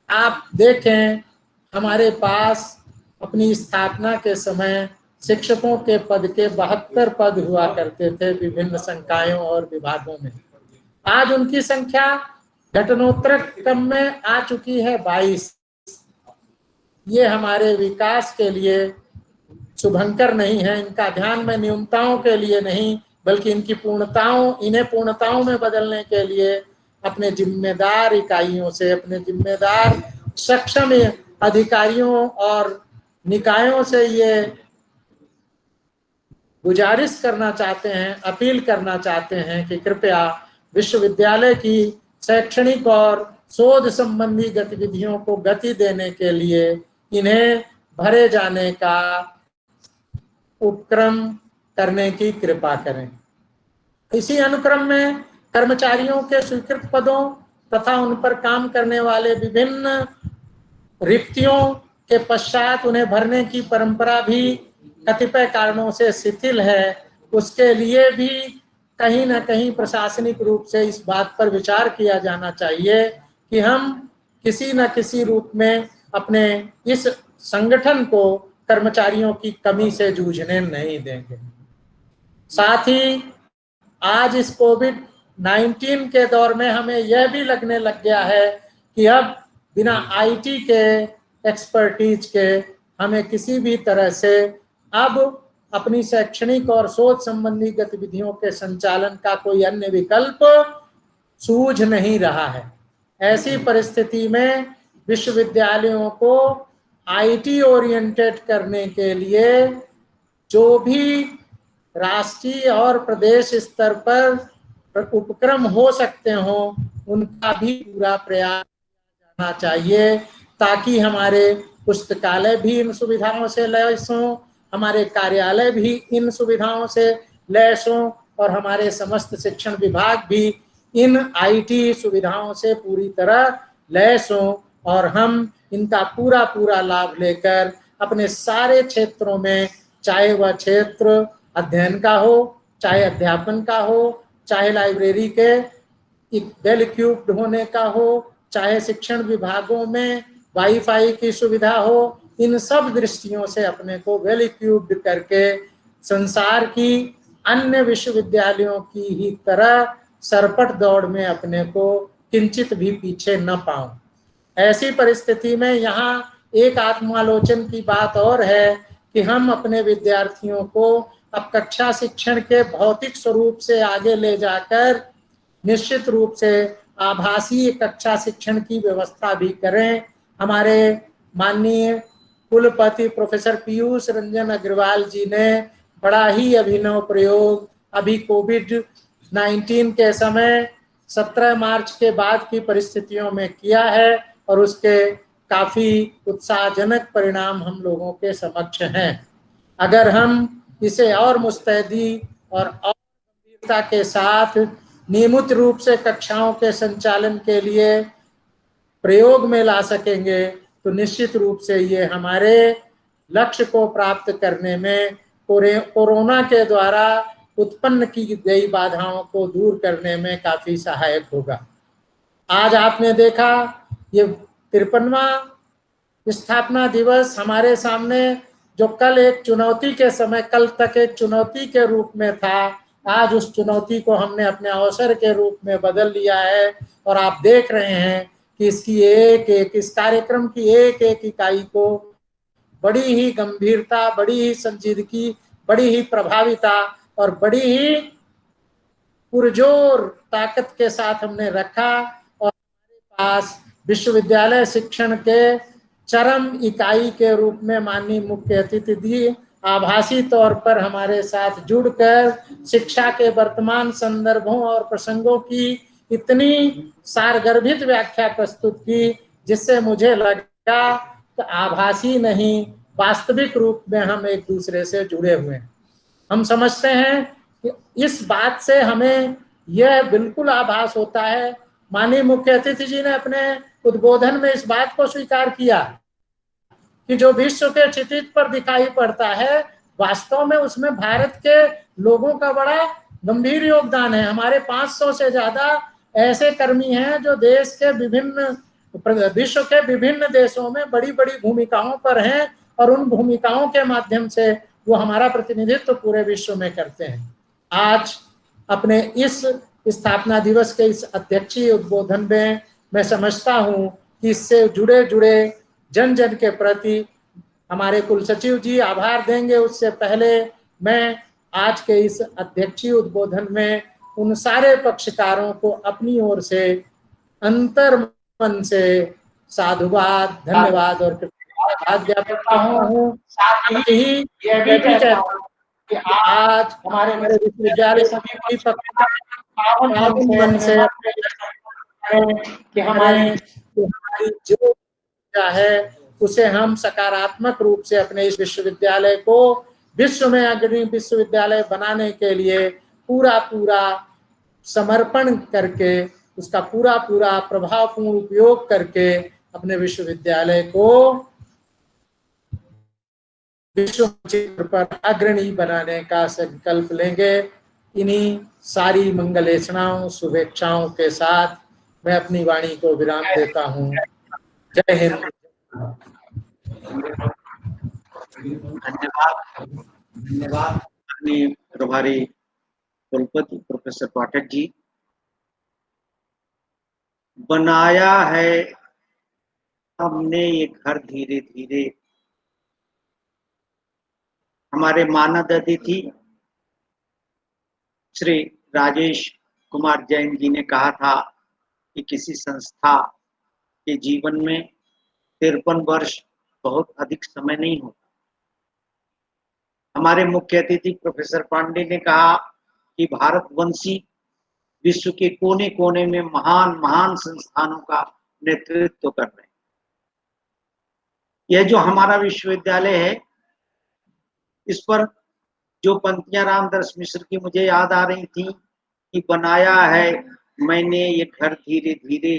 आप देखें, हमारे पास अपनी स्थापना के समय शिक्षकों के पद के 72 पद हुआ करते थे विभिन्न संकायों और विभागों में। आज उनकी संख्या घटनोत्तर क्रम में आ चुकी है 22। ये हमारे विकास के लिए शुभंकर नहीं है। इनका ध्यान में न्यूनताओं के लिए नहीं, बल्कि इन्हें पूर्णताओं में बदलने के लिए अपने जिम्मेदार इकाइयों से, अपने जिम्मेदार सक्षम अधिकारियों और निकायों से ये गुजारिश करना चाहते हैं, अपील करना चाहते हैं कि कृपया विश्वविद्यालय की शैक्षणिक और शोध संबंधी गतिविधियों को गति देने के लिए इन्हें भरे जाने का उपक्रम करने की कृपा करें। इसी अनुक्रम में कर्मचारियों के स्वीकृत पदों तथा उन पर काम करने वाले विभिन्न रिक्तियों के पश्चात उन्हें भरने की परंपरा भी कतिपय कारणों से शिथिल है। उसके लिए भी कहीं न कहीं प्रशासनिक रूप से इस बात पर विचार किया जाना चाहिए कि हम किसी न किसी रूप में अपने इस संगठन को कर्मचारियों की कमी से जूझने नहीं देंगे। साथ ही आज इस कोविड-19 के दौर में हमें यह भी लगने लग गया है कि अब बिना आईटी के एक्सपर्टीज के हमें किसी भी तरह से अब अपनी शैक्षणिक और शोध संबंधी गतिविधियों के संचालन का कोई अन्य विकल्प सूझ नहीं रहा है। ऐसी परिस्थिति में विश्वविद्यालयों को आईटी ओरिएंटेड करने के लिए जो भी राष्ट्रीय और प्रदेश स्तर पर उपक्रम हो सकते हो, उनका भी पूरा प्रयास करना चाहिए, ताकि हमारे पुस्तकालय भी इन सुविधाओं से लैस हों, हमारे कार्यालय भी इन सुविधाओं से लैस हों और हमारे समस्त शिक्षण विभाग भी इन आईटी सुविधाओं से पूरी तरह लैस हों और हम इनका पूरा लाभ लेकर अपने सारे क्षेत्रों में, चाहे वह क्षेत्र अध्ययन का हो, चाहे अध्यापन का हो, चाहे लाइब्रेरी के वेल इक्विप्ड होने का हो, चाहे शिक्षण विभागों में वाईफाई की सुविधा हो, इन सब दृष्टियों से अपने को वेल इक्विप्ड करके संसार की अन्य विश्वविद्यालयों की ही तरह सरपट दौड़ में अपने को किंचित भी पीछे न पाऊं। ऐसी परिस्थिति में यहाँ एक आत्मालोचन की बात और है कि हम अपने विद्यार्थियों को अब कक्षा शिक्षण के भौतिक स्वरूप से आगे ले जाकर निश्चित रूप से आभासी कक्षा शिक्षण की व्यवस्था भी करें। हमारे माननीय कुलपति प्रोफेसर पीयूष रंजन अग्रवाल जी ने बड़ा ही अभिनव प्रयोग अभी कोविड-19 के समय 17 मार्च के बाद की परिस्थितियों में किया है और उसके काफी उत्साहजनक परिणाम हम लोगों के समक्ष हैं। अगर हम इसे और मुस्तैदी और गंभीरता के साथ नियमित रूप से कक्षाओं के संचालन के लिए प्रयोग में ला सकेंगे तो निश्चित रूप से ये हमारे लक्ष्य को प्राप्त करने में, कोरोना के द्वारा उत्पन्न की गई बाधाओं को दूर करने में काफी सहायक होगा। आज आपने देखा ये 53वां स्थापना दिवस हमारे सामने जो कल एक चुनौती के समय, कल तक एक चुनौती के रूप में था, आज उस चुनौती को हमने अपने अवसर के रूप में बदल लिया है और आप देख रहे हैं कि इसकी इस कार्यक्रम की एक इकाई को बड़ी ही गंभीरता, बड़ी ही संजीदगी, बड़ी ही प्रभाविता और बड़ी ही पुरजोर ताकत के साथ हमने रखा और हमारे पास विश्वविद्यालय शिक्षण के चरम इकाई के रूप में माननीय मुख्य अतिथि दी आभासी तौर पर हमारे साथ जुड़कर शिक्षा के वर्तमान संदर्भों और प्रसंगों की इतनी सारगर्भित व्याख्या प्रस्तुत की जिससे मुझे लगा कि आभासी नहीं, वास्तविक रूप में हम एक दूसरे से जुड़े हुए हैं। हम समझते हैं कि इस बात से हमें यह बिल्कुल आभास होता है। माननीय मुख्य अतिथि जी ने अपने उद्बोधन में इस बात को स्वीकार किया कि जो विश्व के क्षितिज पर दिखाई पड़ता है, वास्तव में उसमें भारत के लोगों का बड़ा गंभीर योगदान है। हमारे 500 से ज्यादा ऐसे कर्मी हैं जो देश के विश्व के विभिन्न देशों में बड़ी बड़ी भूमिकाओं पर हैं और उन भूमिकाओं के माध्यम से वो हमारा प्रतिनिधित्व पूरे विश्व में करते हैं। आज अपने इस स्थापना दिवस के इस अध्यक्षीय उद्बोधन में मैं समझता हूं कि इससे जुड़े जुड़े जन जन के प्रति हमारे कुल सचिव जी आभार देंगे। उससे पहले मैं आज के इस अध्यक्षीय उद्बोधन में उन सारे पक्षकारों को अपनी ओर से अंतर्मन से साधुवाद, धन्यवाद और कृतज्ञता ज्ञापित करता हूँ। साथ ही यह भी कहता हूँ कि आज हमारे विश्वविद्यालय सभी पावन मन से कि हमारी जो है उसे हम सकारात्मक रूप से अपने इस विश्वविद्यालय को विश्व में अग्रणी विश्वविद्यालय बनाने के लिए पूरा समर्पण करके, उसका पूरा प्रभावपूर्ण उपयोग करके अपने विश्वविद्यालय को विश्व चित्र पर अग्रणी बनाने का संकल्प लेंगे। इन्हीं सारी मंगलेषणाओं, शुभेच्छाओं के साथ मैं अपनी वाणी को विराम देता हूँ। जय हिंद। धन्यवाद अपने प्रभारी कुलपति प्रोफेसर पाठक जी। बनाया है हमने ये घर धीरे धीरे। हमारे मानद अतिथि श्री राजेश कुमार जैन जी ने कहा था कि किसी संस्था के जीवन में 53 वर्ष बहुत अधिक समय नहीं होता। हमारे मुख्य अतिथि प्रोफेसर पांडे ने कहा कि भारतवंशी विश्व के कोने कोने में महान महान संस्थानों का नेतृत्व कर रहे हैं। यह जो हमारा विश्वविद्यालय है, इस पर जो पंक्तियां रामदास मिश्र की मुझे याद आ रही थी कि बनाया है मैंने ये घर धीरे धीरे,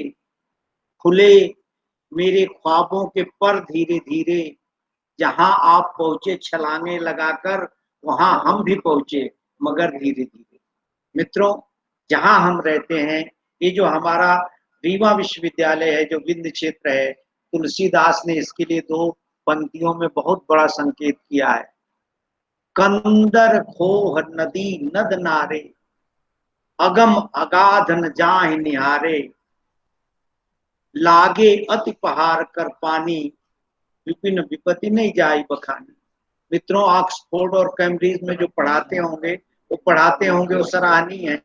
खुले मेरे ख्वाबों के पर धीरे धीरे, जहां आप पहुंचे छलांगे लगाकर वहां हम भी पहुंचे मगर धीरे धीरे। मित्रों, जहां हम रहते हैं, ये जो हमारा रीवा विश्वविद्यालय है, जो विंध्य क्षेत्र है, तुलसीदास ने इसके लिए 2 पंक्तियों में बहुत बड़ा संकेत किया है। कंदर खोह नदी नद नारे, अगम अगाध न जाहि निहारे, लागे अति पहाड़ कर पानी, विपिन विपत्ति नहीं जाई बखानी। मित्रों, ऑक्सफोर्ड और कैम्ब्रिज में जो पढ़ाते होंगे वो सराहनीय है,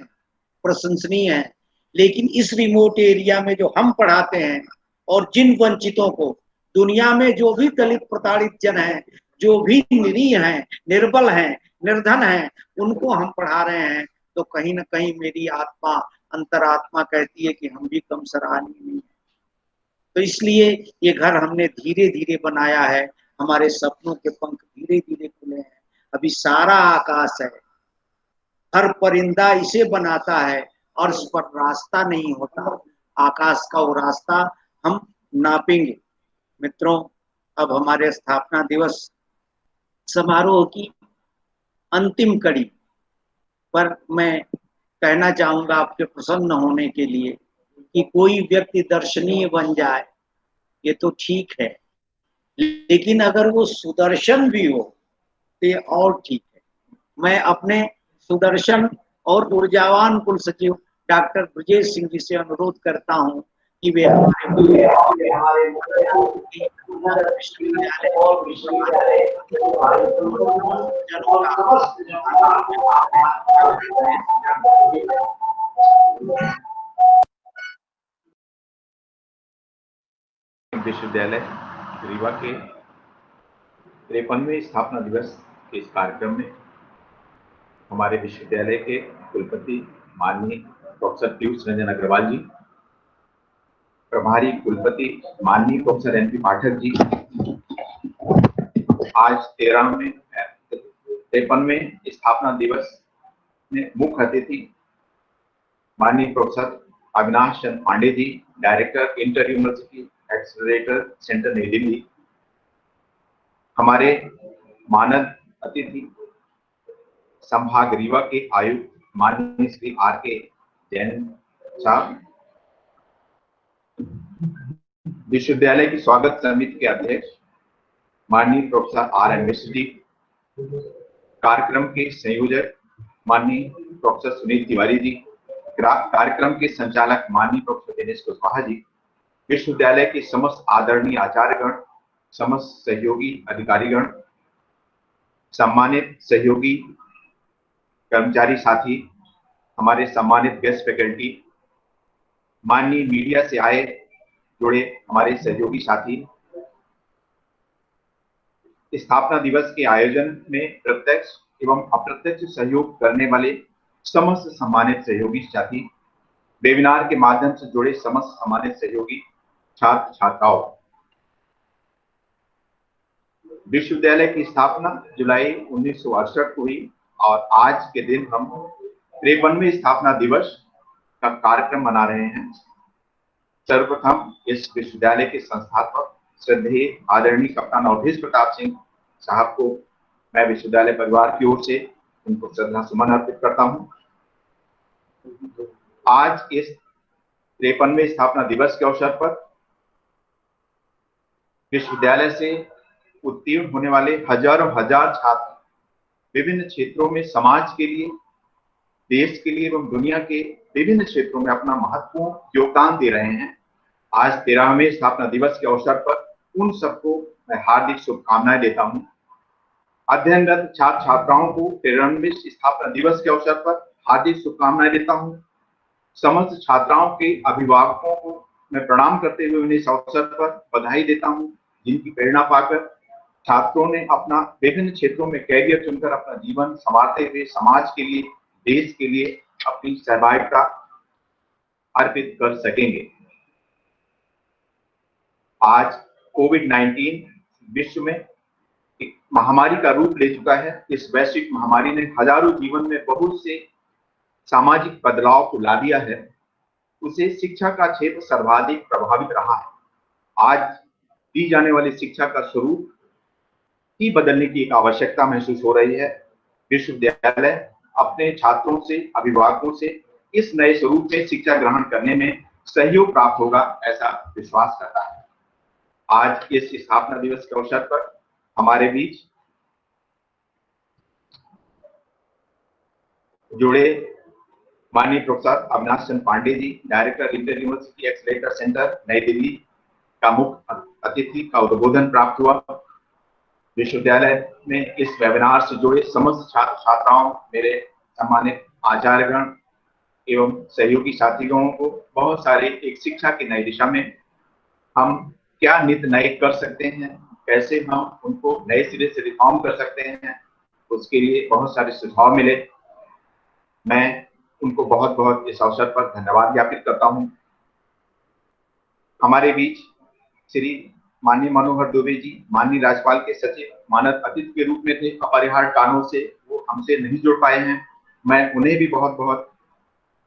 प्रशंसनीय है, लेकिन इस रिमोट एरिया में जो हम पढ़ाते हैं और जिन वंचितों को, दुनिया में जो भी दलित प्रताड़ित जन हैं, जो भी निरीह हैं, निर्बल हैं, निर्धन हैं, उनको हम पढ़ा रहे हैं, तो कहीं ना कहीं मेरी आत्मा, अंतरात्मा कहती है कि हम भी कम सराहनीय नहीं है। तो इसलिए ये घर हमने धीरे धीरे बनाया है। हमारे सपनों के पंख धीरे धीरे खुले हैं। अभी सारा आकाश है, हर परिंदा इसे बनाता है और इस पर रास्ता नहीं होता। आकाश का वो रास्ता हम नापेंगे। मित्रों, अब हमारे स्थापना दिवस समारोह की अंतिम कड़ी पर मैं कहना चाहूंगा आपके प्रसन्न होने के लिए कि कोई व्यक्ति दर्शनीय बन जाए, ये तो ठीक है, लेकिन अगर वो सुदर्शन भी हो तो ये और ठीक है। मैं अपने सुदर्शन और ऊर्जावान कुल सचिव डॉक्टर ब्रजेश सिंह जी से अनुरोध करता हूं कि वे विश्वविद्यालय रीवा के 53वें स्थापना दिवस के इस कार्यक्रम में हमारे विश्वविद्यालय के कुलपति माननीय प्रोफेसर पीयूष रंजन अग्रवाल जी, प्रभारी कुलपति माननीय प्रोफेसर एनपी पाठक जी, आज 53वें स्थापना दिवस में मुख्य अतिथि माननीय professor Avinash Chandra Pandey ji, director inter university accelerator centre New Delhi, हमारे मानद अतिथि संभाग रीवा के आयुक्त माननीय श्री आर के जैन साहब, विश्वविद्यालय की स्वागत समिति के अध्यक्ष माननीय professor R M Mishra ji, कार्यक्रम के संयोजक माननीय प्रोफेसर सुनील तिवारी जी, कार्यक्रम के संचालक माननीय प्रोफेसर दिनेश कुशवाहा जी, विश्वविद्यालय के समस्त आदरणीय आचार्यगण, समस्त सहयोगी अधिकारीगण, सम्मानित सहयोगी कर्मचारी साथी, हमारे सम्मानित गेस्ट फैकल्टी, माननीय मीडिया से आए जुड़े हमारे सहयोगी साथी, स्थापना दिवस के आयोजन में प्रत्यक्ष एवं अप्रत्यक्ष सहयोग करने वाले समस्त सम्मानित सहयोगी साथी, वेबिनार के माध्यम से जुड़े समस्त सम्मानित सहयोगी छात्र छात्राओं, विश्वविद्यालय की स्थापना जुलाई 1968 को हुई और आज के दिन हम 53वें स्थापना दिवस का कार्यक्रम मना रहे हैं। सर्वप्रथम इस विश्वविद्यालय के संस्थापक श्रद्धेय आदरणीय कप्तान अवधेश प्रताप सिंह साहब को मैं विश्वविद्यालय परिवार की ओर से उनको श्रद्धा सुमन अर्पित करता हूं। आज इस 53वें स्थापना दिवस के अवसर पर विश्वविद्यालय से उत्तीर्ण होने वाले हजारों हजार छात्र विभिन्न क्षेत्रों में समाज के लिए, देश के लिए एवं दुनिया के विभिन्न क्षेत्रों में अपना महत्वपूर्ण योगदान दे रहे हैं। आज 13वें स्थापना दिवस के अवसर पर उन सबको मैं हार्दिक शुभकामनाएं देता हूं। अध्ययनरत छात्र छात्राओं को 13वें स्थापना दिवस के अवसर पर हार्दिक शुभकामनाएं देता हूं। समस्त छात्राओं के अभिभावकों को मैं प्रणाम करते हुए उन्हें इस अवसर पर बधाई देता हूं, जिनकी प्रेरणा पाकर छात्रों ने अपना विभिन्न क्षेत्रों में कैरियर चुनकर अपना जीवन संवारते हुए समाज के लिए, देश के लिए अपनी सहभागिता अर्पित कर सकेंगे। आज कोविड-19 विश्व में एक महामारी का रूप ले चुका है। इस वैश्विक महामारी ने हजारों जीवन में बहुत से सामाजिक बदलाव को ला दिया है। उसे शिक्षा का क्षेत्र सर्वाधिक प्रभावित रहा है। आज दी जाने वाली शिक्षा का स्वरूप ही बदलने की एक आवश्यकता महसूस हो रही है। विश्वविद्यालय अपने छात्रों से, अभिभावकों से इस नए स्वरूप में शिक्षा ग्रहण करने में सहयोग प्राप्त होगा, ऐसा विश्वास करता है। आज इस स्थापना दिवस के अवसर पर हमारे बीच जुड़े माननीय professor Avinash Chandra Pandey ji, director inter university accelerator centre New Delhi का मुख्य अतिथि का उद्बोधन प्राप्त हुआ। विश्वविद्यालय में इस वेबिनार से जुड़े समस्त छात्र छात्राओं, मेरे सम्मानित आचार्यगण एवं सहयोगी साथीगणों को बहुत सारे एक शिक्षा की नई दिशा में हम क्या नित नए कर सकते हैं, कैसे हम उनको नए सिरे से रिफॉर्म कर सकते हैं, उसके लिए बहुत सारे सुझाव मिले। मैं उनको बहुत बहुत इस अवसर पर धन्यवाद ज्ञापित करता हूं। हमारे बीच श्री माननीय मनोहर दुबे जी, माननीय राज्यपाल के सचिव, मानद अतिथि के रूप में थे। अपरिहार्य कारणों से वो हमसे नहीं जुड़ पाए हैं। मैं उन्हें भी बहुत बहुत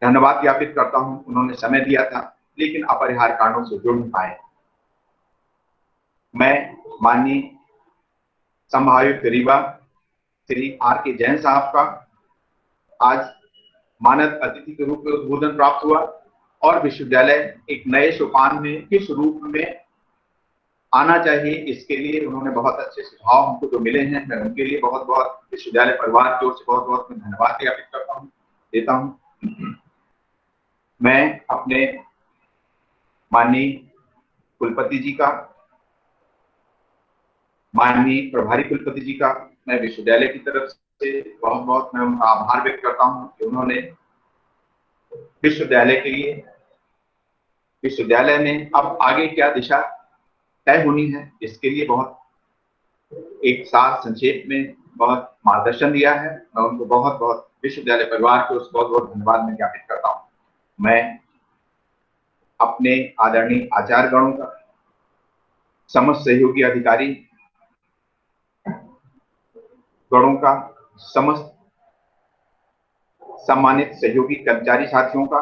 धन्यवाद ज्ञापित करता हूं। उन्होंने समय दिया था लेकिन अपरिहार्य कारणों से जुड़ नहीं पाए। मैं माननीय संभागायुक्त रीवा श्री आर के जैन साहब का आज मानद अतिथि के रूप में उद्बोधन प्राप्त हुआ और विश्वविद्यालय एक नए सोपान में किस रूप में आना चाहिए, इसके लिए उन्होंने बहुत अच्छे सुझाव हमको जो मिले हैं, मैं उनके लिए बहुत बहुत विश्वविद्यालय परिवार की ओर से बहुत बहुत धन्यवाद ज्ञापित करता हूँ, देता हूँ। मैं अपने माननीय कुलपति जी का, माननीय प्रभारी कुलपति जी का मैं विश्वविद्यालय की तरफ से बहुत बहुत मैं उनका आभार व्यक्त करता हूँ कि उन्होंने विश्वविद्यालय के लिए, विश्वविद्यालय में अब आगे क्या दिशा तय होनी है, इसके लिए बहुत एक साथ संक्षेप में बहुत मार्गदर्शन दिया है। मैं उनको बहुत बहुत विश्वविद्यालय परिवार को बहुत बहुत धन्यवाद मैं ज्ञापित करता हूँ। मैं अपने आदरणीय आचार्यगणों का, समस्त सहयोगी अधिकारी गणों का, समस्त सम्मानित सहयोगी कर्मचारी साथियों का,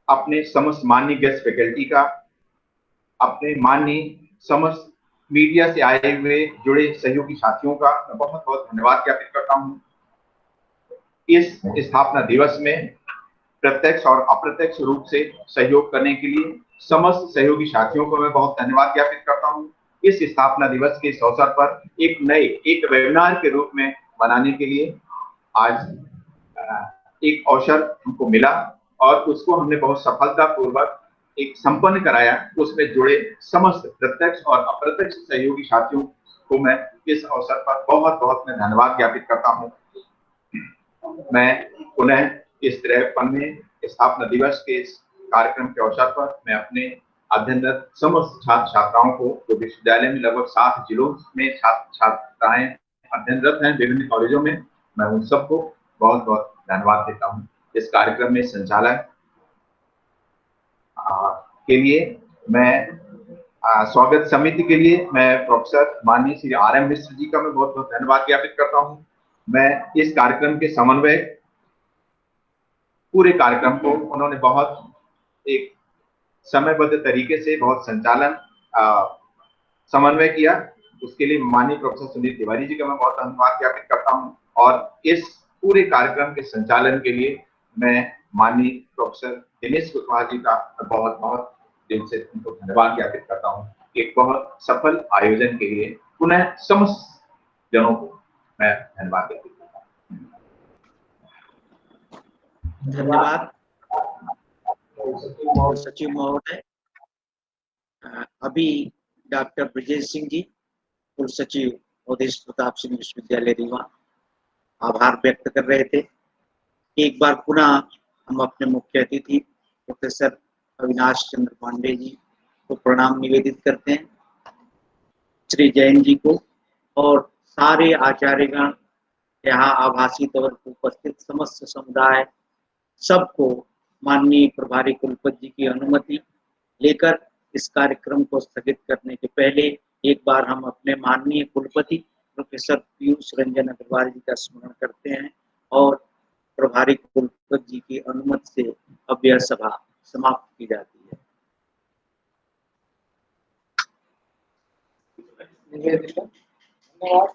अपने समस्त माननीय गेस्ट फैकल्टी का, अपने माननीय समस्त मीडिया से आए हुए जुड़े सहयोगी साथियों का मैं बहुत बहुत धन्यवाद ज्ञापित करता हूं। इस स्थापना दिवस में प्रत्यक्ष और अप्रत्यक्ष रूप से सहयोग करने के लिए समस्त सहयोगी साथियों को मैं बहुत धन्यवाद ज्ञापित करता हूं। इस स्थापना दिवस के इस अवसर पर एक वेबिनार के रूप में बनाने के लिए आज एक अवसर हमको मिला और उसको हमने बहुत सफलतापूर्वक एक संपन्न कराया। उसमें जुड़े समस्त प्रत्यक्ष और अप्रत्यक्ष सहयोगी साथियों को मैं इस अवसर पर बहुत बहुत मैं धन्यवाद ज्ञापित करता हूं। मैं पुनः इस 53वें स्थापना दिवस के इस कार्यक्रम के अवसर पर मैं अपने अध्ययनरत समस्त छात्र छात्राओं को, जो विश्वविद्यालय में लगभग 7 जिलों में छात्र छात्राएं अध्ययनरत हैं विभिन्न कॉलेजों में, मैं उन सबको बहुत बहुत धन्यवाद देता हूं। इस कार्यक्रम में संचालन के लिए मैं स्वागत समिति के लिए मैं प्रोफेसर माननीय श्री RM मिश्र जी का मैं बहुत बहुत धन्यवाद ज्ञापित करता हूं। मैं इस कार्यक्रम के समन्वय, पूरे कार्यक्रम को उन्होंने बहुत एक समयबद्ध तरीके से बहुत संचालन समन्वय किया, उसके लिए माननीय प्रोफेसर सुनील तिवारी जी का मैं बहुत धन्यवाद ज्ञापित करता हूं। और इस पूरे कार्यक्रम के संचालन के लिए मैं माननीय प्रोफेसर दिनेश कुशवाहा जी का बहुत बहुत दिल से उनको धन्यवाद ज्ञापित करता हूं। एक बहुत सफल आयोजन के लिए पुनः समस्त जनों को मैं धन्यवाद ज्ञापित करता हूं। धन्यवाद सचिव महोदय। अभी डॉक्टर ब्रजेश सिंह जी, कुल सचिव अवधेश प्रताप सिंह विश्वविद्यालय रीवा, आभार व्यक्त कर रहे थे। एक बार पुनः हम अपने मुख्य अतिथि प्रोफेसर अविनाश चंद्र पांडे जी को प्रणाम निवेदित करते हैं, श्री जैन जी को और सारे आचार्यगण, यहाँ आभासी तौर पर उपस्थित समस्त समुदाय, सबको माननीय प्रभारी कुलपति जी की अनुमति लेकर इस कार्यक्रम को स्थगित करने के पहले एक बार हम अपने माननीय कुलपति प्रोफेसर पीयूष रंजन अग्रवाल जी का स्मरण करते हैं और प्रभारी कुलपति जी की अनुमति से अब यह सभा समाप्त की जाती है। धन्यवाद।